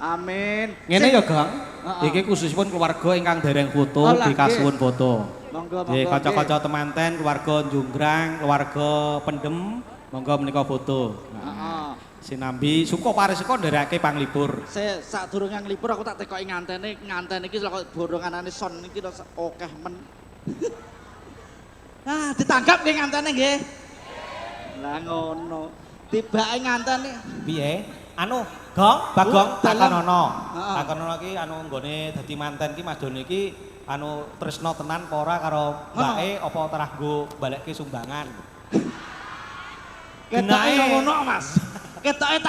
Amin. Ngene Sing- ya, Gang. Heeh. Iki khususipun keluarga ingkang dereng foto, Oh, lah, dikasuwun foto. Monggo Nggih, monggo. kanca-kanca temanten, keluarga Junggrang, keluarga Pendem, monggo menika foto. Heeh. Sinambi suka paresika ndereke panglipur. Sadurunge nglipur aku tak tekoki nganten iki kok boronganane son iki akeh men. Ah, ditangkap nggih ngantene nggih. Lah ngono. Tibake ngantene. Piye? Anu, Gong, Bagong, Takonono. Heeh. Takonono ki anu nggone dadi manten ki Mas Doni ki anu tresno tenan apa ora karo mbake apa terah nggo balekke sumbangan. Ketoke ngono, Mas. Ketoke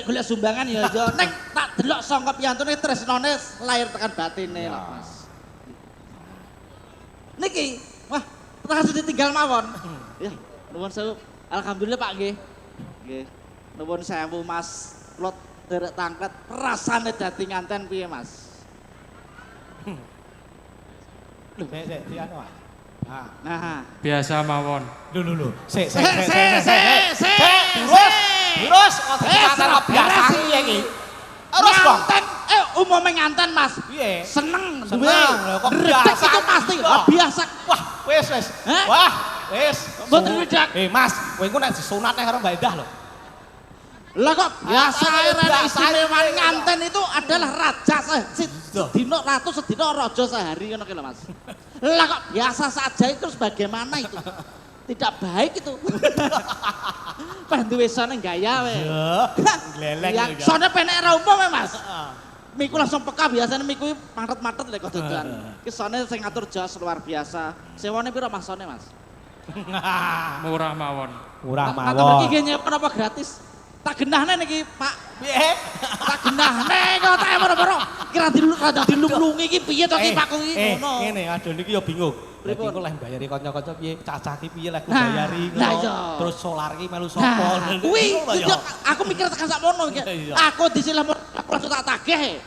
golek sumbangan ya aja. Ning tak delok sangka piyantune tresnone lahir tekan batine lho, Mas. Niki, wah, langsung ditinggal mawon. Ya, nuwun sewu. Alhamdulillah Pak nggih. Nggih. Nuwun sewu Mas. Kula derek tanglet rasane dadi nganten piye, Mas? Sik, anu. Ah. Nah, Biasa mawon. Lho. Sik. Terus, kata biasa piye iki? Terus kok nganten, umume nganten Mas. piye? Seneng Seneng, duwe. lho, kok Redek biasa itu pasti, kok. biasa. Wah, wis. Hah? Wah, wis. Mboten widak. Mas, kowe engko nek disunat nek karo Mbak Endah lho. Lah kok biasa biasa rene istimewa ae. nganten itu adalah raja sedina ratu sedina raja sehari ngono ki lho Mas. Lah kok biasa saja itu terus bagaimana itu? Tidak baik itu. Pah duwe sone gaya we. Gleleng Ya, lho. sone penek ra umum we Mas. Miku langsung peka biasanya miku matet-matet lek kok dodolan. Ki sone sing ngatur jas luar biasa. Sewane piro Mas sone Mas? Murah mawon. Murah Ngatur mawon. iki nyepen apa gratis? Tak genahne niki Pak. Piye? Tak genahne kok tak moro-moro. Kira dilung-lungi iki piye to ki Pak iki ngono. Ngene, aduh niki ya bingung. Lha Pripun? iku leh bayari kanca-kanca piye? Cacah ki piye leh Nah, bayari lah ngono. iya. Terus solar ki melu sapa? Nah, kuwi aku mikir tekan sakmono iki. Iya. Aku disilah aku langsung tak tagih.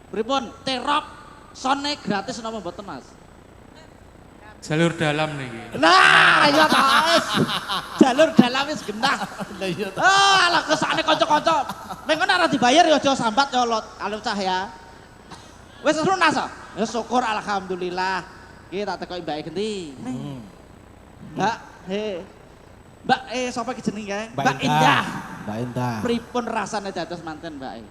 Pripun? Terop sone gratis napa mboten Mas? Jalur dalam niki. Nah, ya ta wis. Jalur dalam wis genah. Lah iya. Ah, lah kesane kanca-kanca. Ning kono ora dibayar ya aja sambat ya lot. Alus cah ya. Wis lunas ah. Ya syukur alhamdulillah. Iki tak tekoki mbake genti. Mbak, Mbak, sapa iki jenenge? Mbak Indah. Mbak Indah. Pripun rasane dados manten Mbak?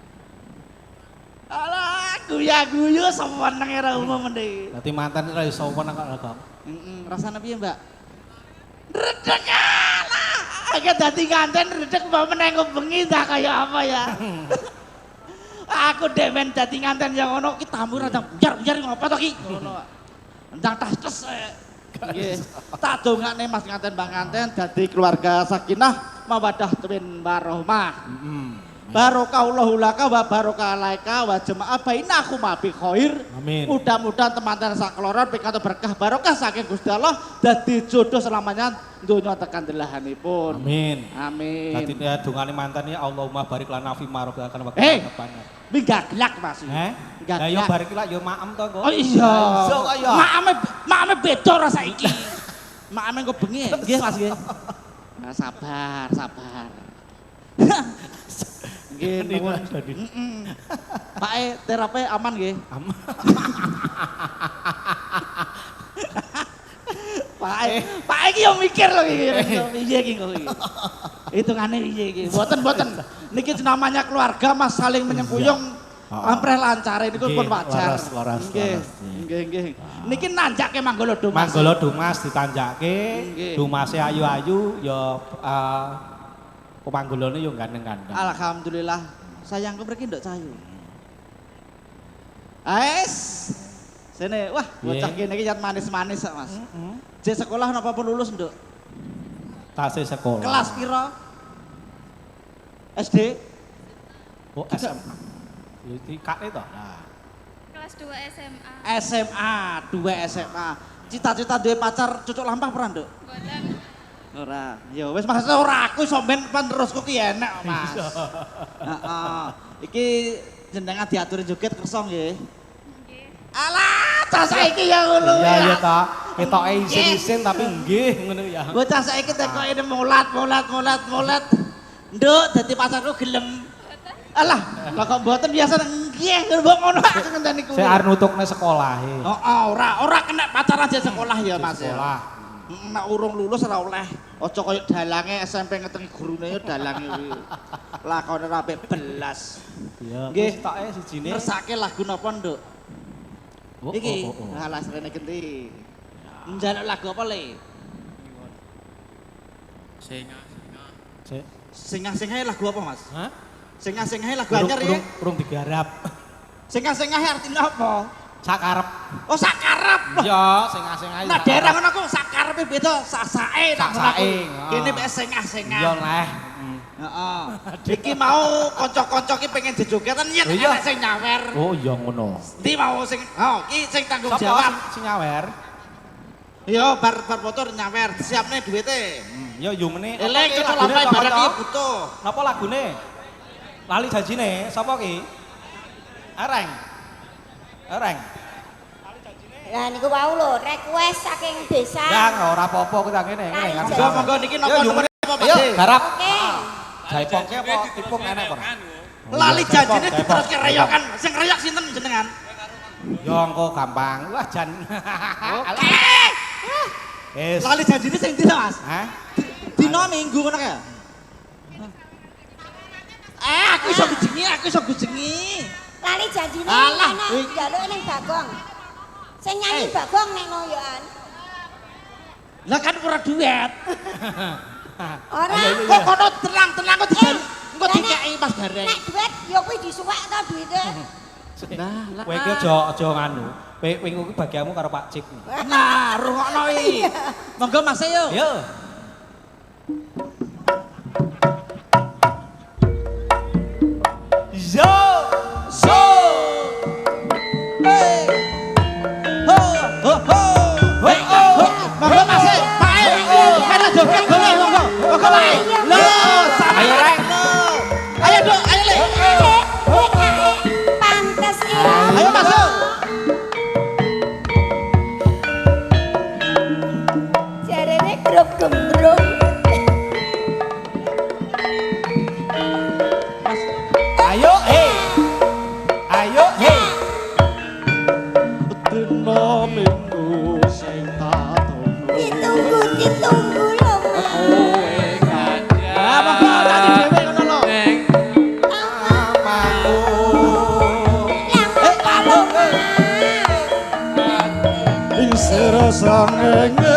Alah, guya-guyu senenge ra umum ndek. Dadi mantan ora iso weneng kok, Kang. Rasane piye, Mbak? Redeg lah. Aku dadi nganten redeg mbok meneng bengi dah kaya apa ya. Aku demen dadi nganten yang ngono ki tamu ra buyar-buyar ngopo to ki? Ngono. Ndang tas-tes. Nggih. Tak dongakne Mas nganten Mbak nganten dadi keluarga sakinah mawaddah twin warahmah. Barokahullahu laka wa barokah alaika wa jemaah bainakum bi khair. Amin. Mudah-mudahan teman-teman sakloron pikantuk berkah barokah saking Gusti Allah dadi jodoh selamanya donya tekan delahanipun. Amin. Amin. Dadi dongane mantan ya Allahumma barik lana fi ma razaqtana wa Eh. qina depan. Minggaglak Mas. Lah yo barik lah yo maem to kok. Oh iya. Iso kok ya. Maame beda ora saiki. Maame kok bengi. Nggih Mas nggih. Nah, sabar. Nggih, nuwun. Pak terapi aman nggih? Aman. Pak iki yo mikir lho iki. Piye iki kok iki. Hitungane piye iki? Mboten. Niki namanya keluarga Mas saling menyempuyung. Ampreh lancare niku pun wajar. Laras. Nggih. Niki nanjake Manggalodo Mas. Manggalodo Mas ditanjake, Nggih. dumase ayu-ayu ya pemanggolone yo ganteng-ganteng. Alhamdulillah. Sayangku mriki nduk cahayu. Ais. Sene, wah bocah kene iki yat manis-manis sak Mas. Jek sekolah napa pun lulus nduk? Tasih sekolah. Kelas piro? SD? Oh, SMA. Ya iki kake to. Nah. Kelas 2 SMA. SMA, 2 SMA. Cita-cita duwe pacar cucuk lampah pernah nduk? Mboten. Ora. Ya wis Mas ora aku iso men penerusku ki enak Mas. Heeh. Iki jenengan diaturi joget kersa nggih. Nggih. Alah, cah saiki ya ngono Iya ya. ya ta. Ketoke isin-isin tapi nggih ngono ya. Bocah saiki tekoke mulat. Nduk dadi pacarku gelem. Alah, lah kok mboten biasa nggih mbok ngono aku ngenteni kuwi. Saya arep nutukne sekolahe. Heeh, ora kena pacaran di sekolah ya Mas ya. Sekolah. Nek urung lulus ora oleh. Aja kaya dalange SMP ngetengi gurune yo dalange kuwi. Lakone ra apik belas. Iya, Nggih. wis toke sijine. Ngersake lagu napa, Nduk? Oh, Iki, oh, oh, oh. alas rene genti. Njaluk lagu apa, Le? Singa. Sik. Singah-singahe lagu apa, Mas? Hah? Singah-singahe lagu anyar ya? Urung digarap. Singah-singahe artine apa? Sakarep. Oh, sakarep. Iya, sing-sing ae. Nah, daerah ngono ku sakarepe beda, sasake tak ngono aku. Sasake, Kene oh. mek sengah-sengah. Iya leh. Heeh. Iki mau kanca-kanca ki pengen jejogetan yen Iya. enek sing nyawer. Oh iya ngono. Ndi mau sing iki sing tanggung Sapa jawab. sing nyawer? Yo bar motor nyawer disiapne duwite. Ya yo meneh. Elek Apa ki kok lagune, lampahe Cok, barang Cok? iki butuh. Napa lagune? Lali janjine, sapa ki? Areng. Areng. Lah niku wau lho, request saking desa. Ya ora apa-apa kita ngene ngene. Lali Monggo monggo niki napa nomor apa Pak? Ayo Dik? garap. Oke. Jaipongke apa tipung enek ora? Lali janjine Jaipong. terus kereyokan. Sing reyok sinten jenengan? Yo engko gampang. Wah jan. Oke. Wis. Lali janjine sing ndi, Mas? Hah? Dino minggu ngono kae. Aku iso gujengi. Lali janjine Alah, ana wih. njaluk ning Bagong. Sing nyanyi Bagong nek ngoyokan. Lah kan ora duet. Ora. Kok kono tenang kok dijan. Engko Lah, Nek. dikeki pas bareng. Nek duit ya kuwi disuwek ta duite. Nah, Kowe iki aja nganu. Kowe kuwi bagianmu karo Pak Cik. Nah, rungokno iki. Monggo Mas yo. Yo. Yo. So. Hey. Ho ho ho. Hey, ho. Monggo Mas. Pak. Karo joget kowe monggo. Monggo Pak. Loh, Ayo, Rek. Ayo, Dok. Ayo, Le. Pantes Ayo masuk. jarene grup gembrung. Ayo, hey. Ayo, hey. Dina minggu sing tak tunggu. Ditunggu lho. Ah, monggo tadi dhewe ngono lho. Isira sangenge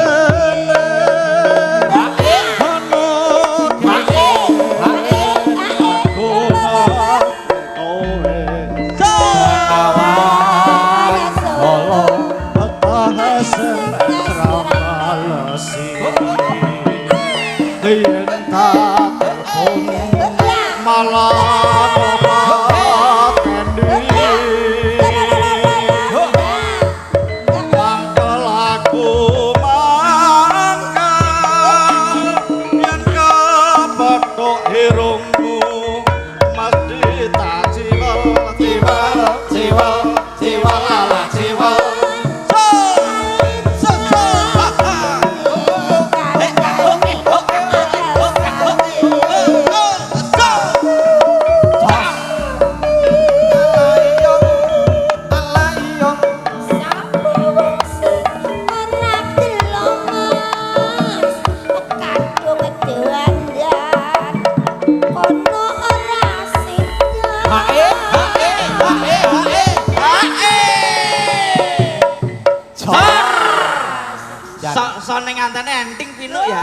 Ning antene enting pinuk ya.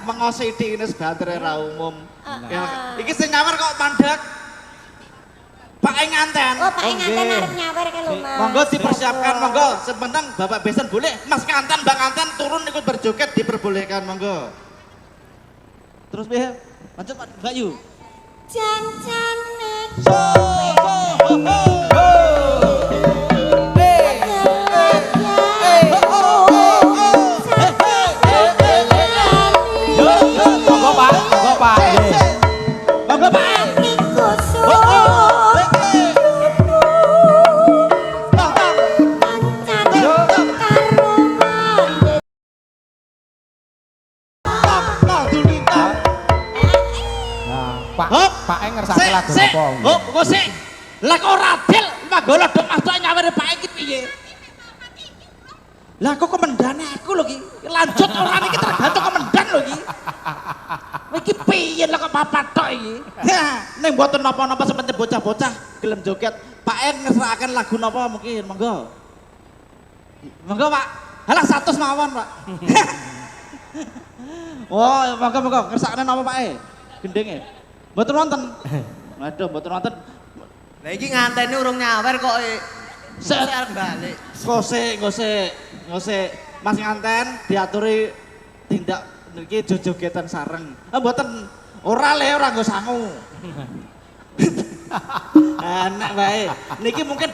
Mengosidi ini sebatere ra umum. Ya, iki sing nyawer kok mandek. Pak nganten. Oh, Pak nganten arep nyawer ke lho, Mas. Monggo dipersiapkan, monggo. Sebentar Bapak Besan boleh. Mas nganten, Mbak nganten turun ikut berjoget diperbolehkan, monggo. Terus piye? Lanjut Pak Bayu. Jancane Monggo Pak, monggo Pak. Monggo Pak. Pak, Pak ngersake lagu apa? Oh, kok sik. Lah kok ora adil, manggala dok mas tok nyawere Pak iki piye? Lah kok komendane aku lho ki. Lanjut ora iki tergantung komendan lho ki. Iki piye lah kok papat tok iki. Ning mboten napa-napa sepenting bocah-bocah gelem joget. Pak En ngesrakaken lagu napa mungkin monggo. Monggo Pak. Halah 100 mawon Pak. Oh, monggo ngersakne napa Pak E? Gendenge. Mboten wonten. Waduh, mboten wonten. Lah iki nganteni urung nyawer kok arep balik. Ngose. Mas nganten diaturi tindak niki jogetan sareng. Mboten ora ora nggo sangu. Enak bae. Niki mungkin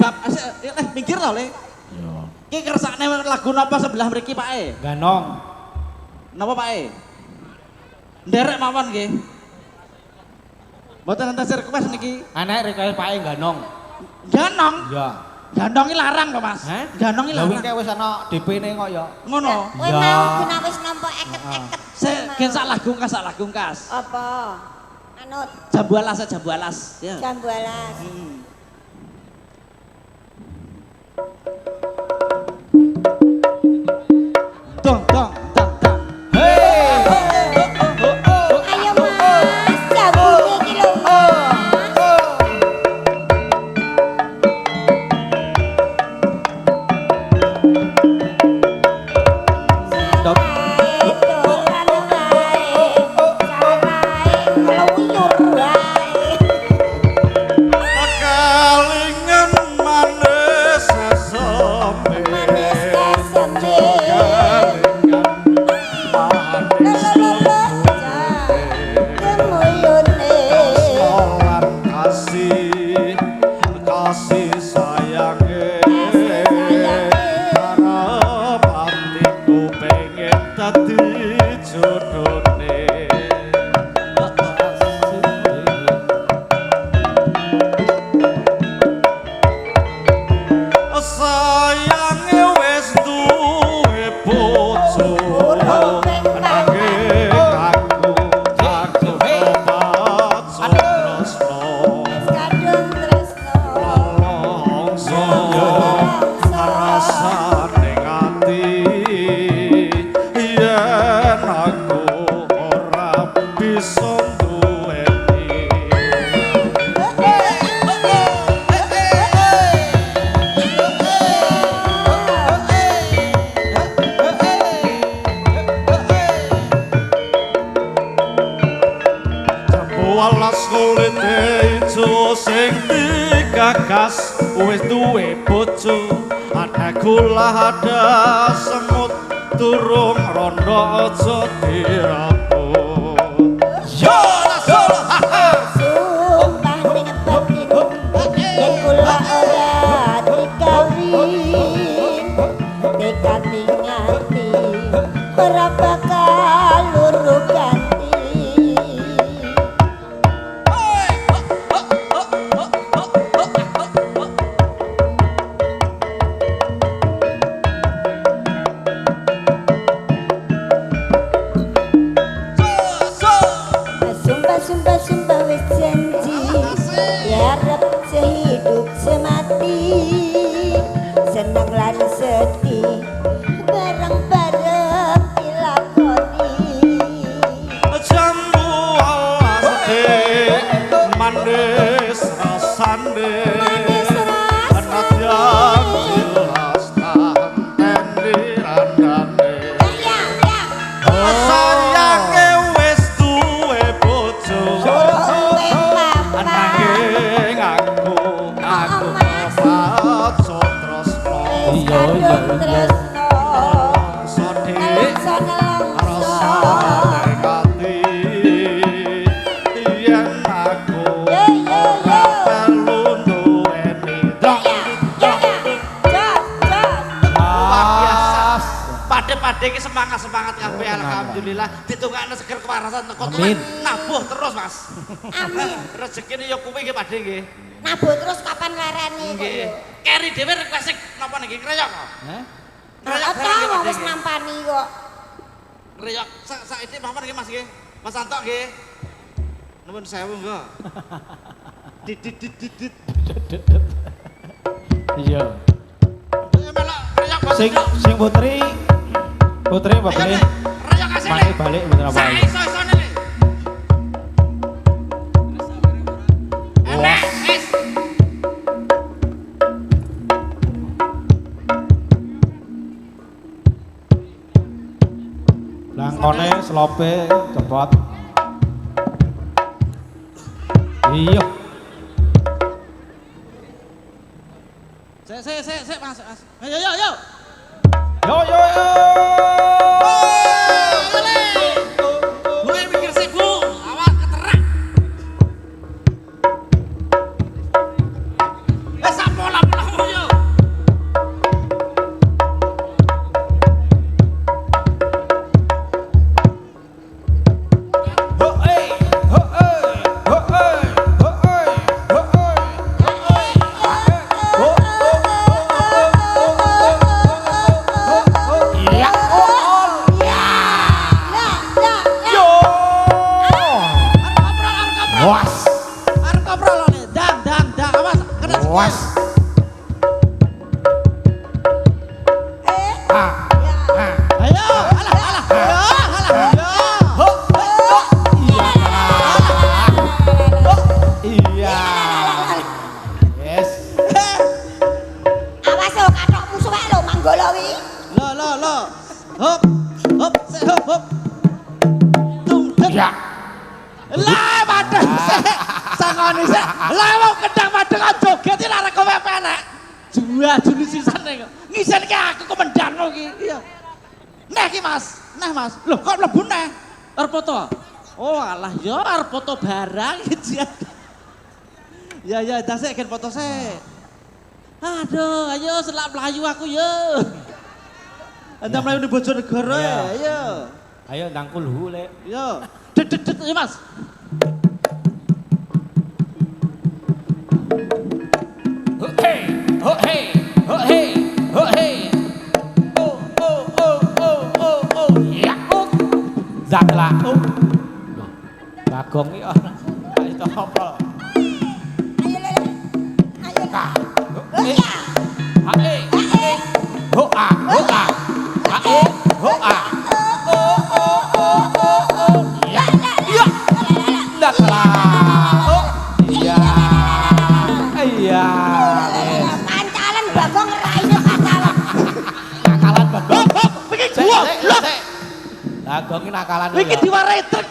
minggir to Le. Iya. Iki kersakne lagu napa sebelah mriki Pak E? Ganong. Napa Pak E? Nderek mawon nggih. Mboten enten request niki. Anak request Pak E Ganong. Ganong. Iya. Ganong iki larang to Mas? Heh? Ganong iki Lah larang. wingi wis ana DP-ne kok ya. Ngono. Kowe mau guna wis nampa eket-eket. Gen sak lagu kas. Apa? Anut Jambu alas ya. jambu alas. Dong. Ayo Mas, jambune iki lho Mas. Dok. Kelingan manis sampe Solan kasih sayange Harap hatiku pengen dadi jodohne Sayange wis duwe bojo nanging aku Longso rasane ati yen aku ora bisa duweni Jambu alas kulite ijo sing digagas wis duwe bojo ada gula ada semut durung rondo aja diraput yo rasul Sumpah ning batin yen kula ora dikawin tekad ning ati ora bakal luru ganti. Sumpah wis janji ya harap sehidup semati senang lan sedih bareng-bareng dilakoni. jambu alas manis rasane nadyan jelas tahan tendirandane sayange wis duwe bojo nanging aku papat tresno Iya. sedih rasane ati yen aku perlu duweni luar biasa pade-pade iki semangat kabeh alhamdulillah ditungakno seger kewarasan teko Amin. nabuh terus Mas Amin. rezekine ya kuwi nggih pade nggih Nabuh terus kapan lereni kok nggih yo. keri dhewe request napa niki kreyok kok Hah? Apa wis nampani kok. kreyok saiki mawon nggih Mas nggih Mas Anto nggih nuwun sewu nggih dit Iya. melok kreyok sing putri Mbak Beli. Raya kasih Mari balik bener apa? Iso nih. Enak, es. Langkone selope cepot. Iya. Sik, Mas. Ayo. Yo. Mulai mikir sih, Bu. Awak keterak. Sak pola-polamu yo. Arep koprol nih. Dang. Awas, kena. Was. Ayo, alah. Iya. Yes. Awas lo kathokmu suwek lo manggala wi. Lo. Hop. Sik hop. Ya. Lah, padahal sangone sik. Lah wong kedang padahal joget iki lara kowe pelek. Julu sisane kok. Ngisenke aku komendano iki. Iya. Nah iki Mas. Loh kok mlebu neh? Arep foto. Oh alah ya arep foto barang iki. Ya dasek gen foto sik. Aduh, ayo selak mlayu aku yo. Anda mlayu di Bojonegoro ya, ayo. Ayo ndangkul hu lek. Yo. Dit ya Mas. Zakla. Bagong iki ana. Itu apa? Ayo le. Ayo ka. Hae. Hoa. Hae. Hoa. Ya. Zakla. Iya. Iya. Pancalan Bagong raine pancalan. Nakalan Bagong. Iki gua. Bagong iki nakalan. Iki diwarai truk.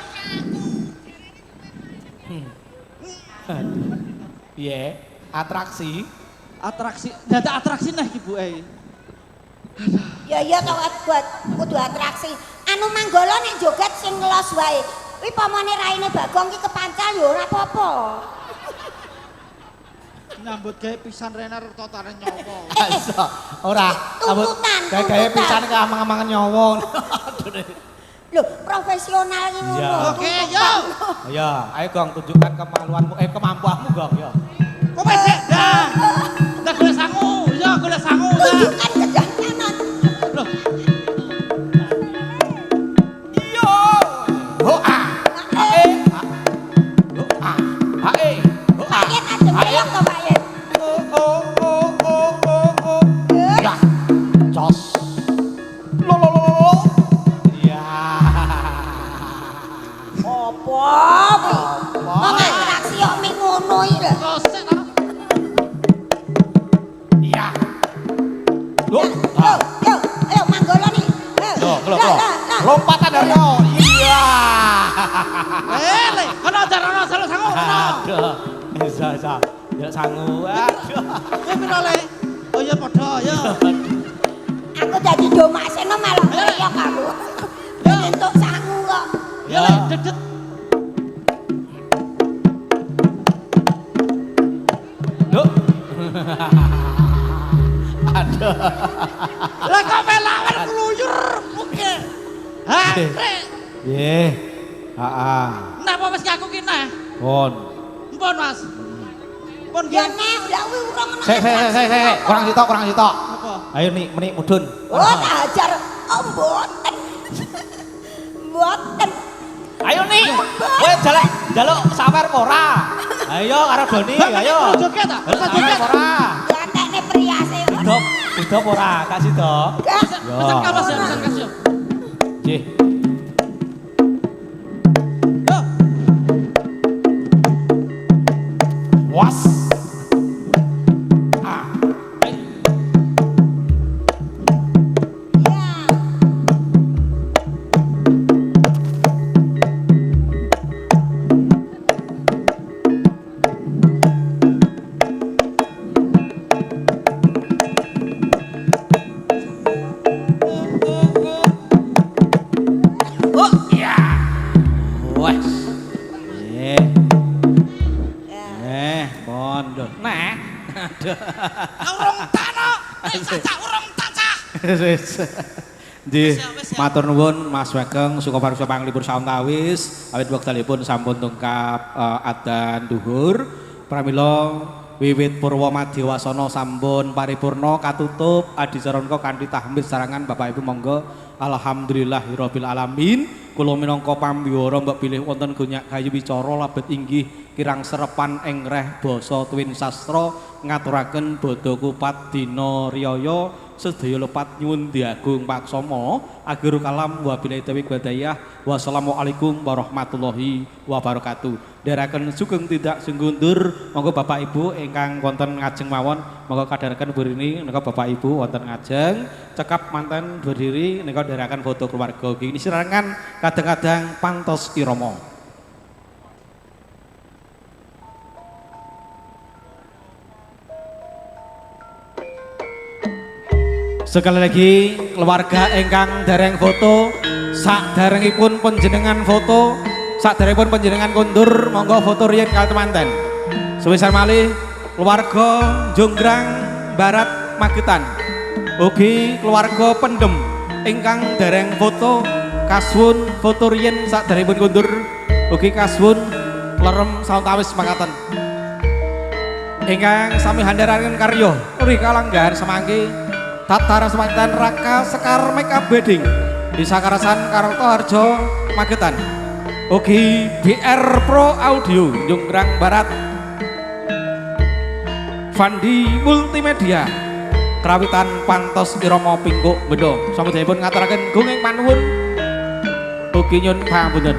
Piye? Atraksi. Dadak atraksi nah iki Bu. Ya to buat kudu atraksi. Anu manggala nek joget sing ngelos wae. Kuwi pamane raine Bagong iki kepancal ya ora apa-apa. Nyambut gawe pisan Renar totane nyawa. Iso. Ora. Tuntutan. Gawe pisan ke amang-amangan nyawa. Loh, profesional iki ngono. Iya. Oke, yo. Ayo, ayo Gong tunjukkan kemaluanmu kemampuanmu Gong yo. Kok pesek dah. Dah golek sangu. Yo golek sangu dah. Tunjukkan kejantanan. Loh, Yo. Hoa. Hae. Hoa. Hae. Hoa. Paket adem belok to paket. Ya. Jos. Lo. Ya. Apa kuwi? Wong atraksi kok ming ngono iki lho. kosek ta. Ya. Lo. Yo, ayo manggala nih. Yo, lo. Lompatan yo. Iya. Le, kono jarono selalu sangu kono. Aduh. Bisa. Ya sangu. Aduh. Kowe piro le? Oh iya padha, yo. Aku dadi domaseno malah ngreyok aku. Entuk sangu kok. Yo le, dedet. Loh. Aduh. Lah kok melawan keluyur buke. Ha, rek. Nggih. Heeh. Napa wis ngaku ki nah? Pun. Mpun Mas. Pun Ya ki. nek lha kuwi urung ngono. Sik. Kurang sitok. Apa? Ayo nih, menik mudun. Oh, tak ajar. Oh, mboten. Mboten. Ayo nih. Kowe jaluk sawer ora? Ayo karo Doni, ayo. Joget ta? Sawer ora? Ya entekne priase. Dok. Udah apa ora? Kasih to. Yo. Pesan kapas ya, pesan kasih. Nggih. Was. Nggih, matur nuwun Mas Wegeng suka parusa panglipur sawetawis awit wektalipun sampun tungkap adzan duhur. Pramila wiwit purwa madhyawasana sampun paripurna katutup adisaranka kanthi tahmid sarangan Bapak Ibu monggo alhamdulillahirabbil alamin. Kula minangka pambiwara mbok bilih wonten gonyak gayu wicara labet inggih kirang serepan ing reh basa tuwin sastra ngaturaken bodho kupat dina riyaya sedaya lepat nyuwun diagung paksama akhirul kalam wabillahi taufiq walhidayah wassalamualaikum warahmatullahi wabarakatuh. Dherekaken sugeng tidak sunggundur monggo Bapak Ibu ingkang wonten ngajeng mawon monggo kadharaken berdiri menika Bapak Ibu wonten ngajeng cekap manten berdiri menika dherekaken foto keluarga ini serangan kadang-kadang pantos irama. Sekali lagi keluarga ingkang dereng foto saderengipun panjenengan foto saderengipun panjenengan kondur monggo foto riyen kaliyan temanten. Sewisal malih keluarga Jonggrang Barat Magetan ugi keluarga Pendem ingkang dereng foto kasuwun foto riyen saderengipun kondur ugi kasuwun lerem sawetawis makaten. Ingkang sami handharaken karya rikalanggahan semangke Tatara Semanten Raka Sekar Makeup Wedding di Sakarasan Kartoharjo Magetan ugi BR Pro Audio Jonggrang Barat Fandi Multimedia Krawitan Pantos Irama Pingkuk Bendo sampeyanipun ngaturaken gunging panuwun ugi nyun pangapunten.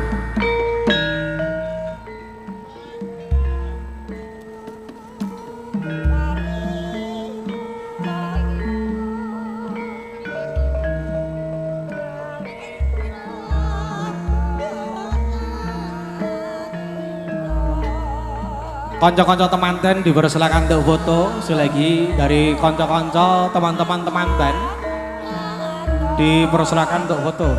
Konco-konco temanten dipersilakan untuk foto selagi dari konco-konco teman-teman temanten dipersilakan untuk foto.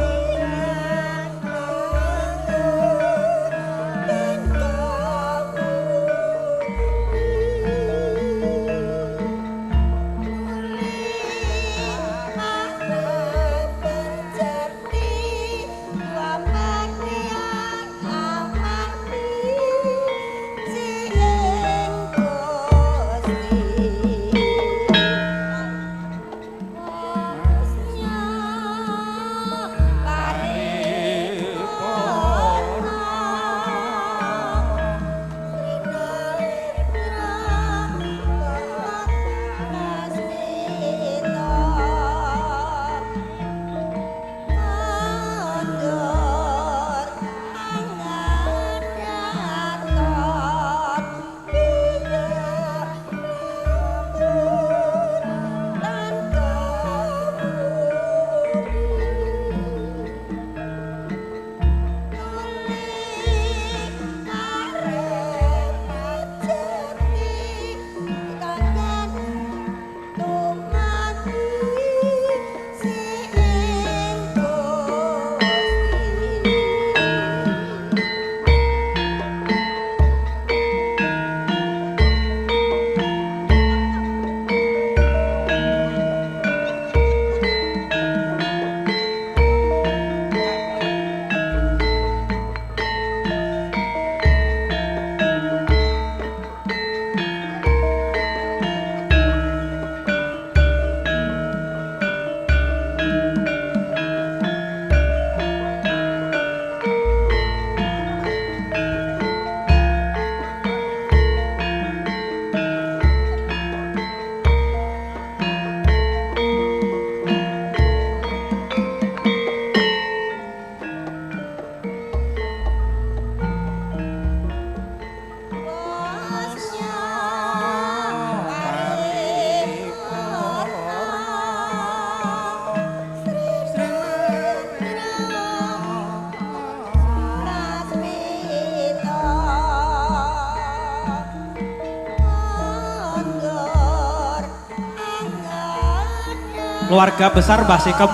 keluarga besar Mbah Sikem.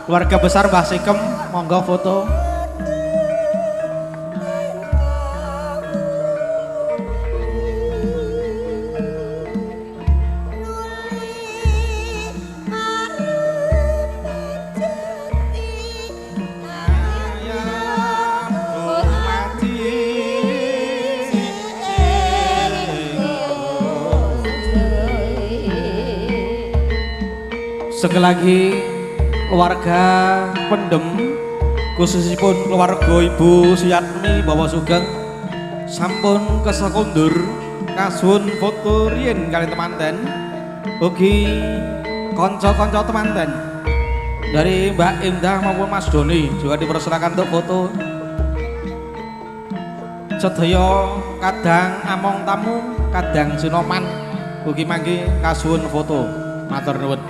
Keluarga besar Mbah Sikem, monggo foto. Sekali lagi keluarga pendem khususipun keluarga Ibu Suyatmi Bawa Sugeng sampun kesekundur kasuwun foto riyen kali temanten ugi kanca-kanca temanten dari Mbak Indah maupun Mas Doni juga dipersilakan untuk foto. Sedaya kadang among tamu kadang sinoman ugi mangke kasuwun foto matur nuwun.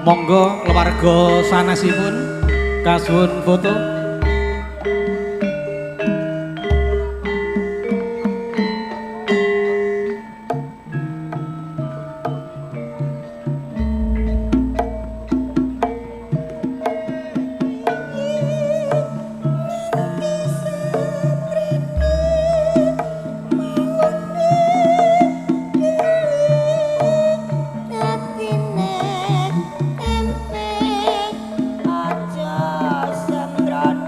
Monggo keluarga sanesipun kasuwun foto. Aja sembrono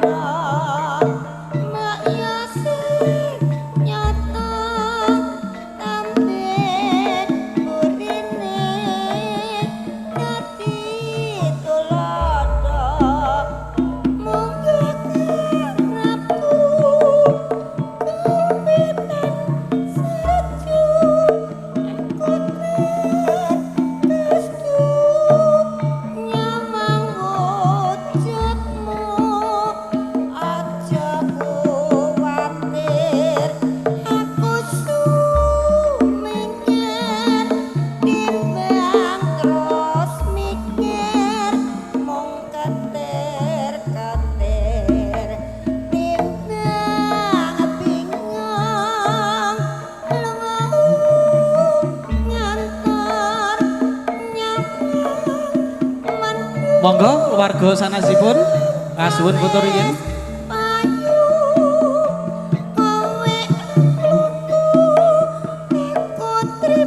Monggo warga sanasipun ngasuhun foto riyin. Kowe putri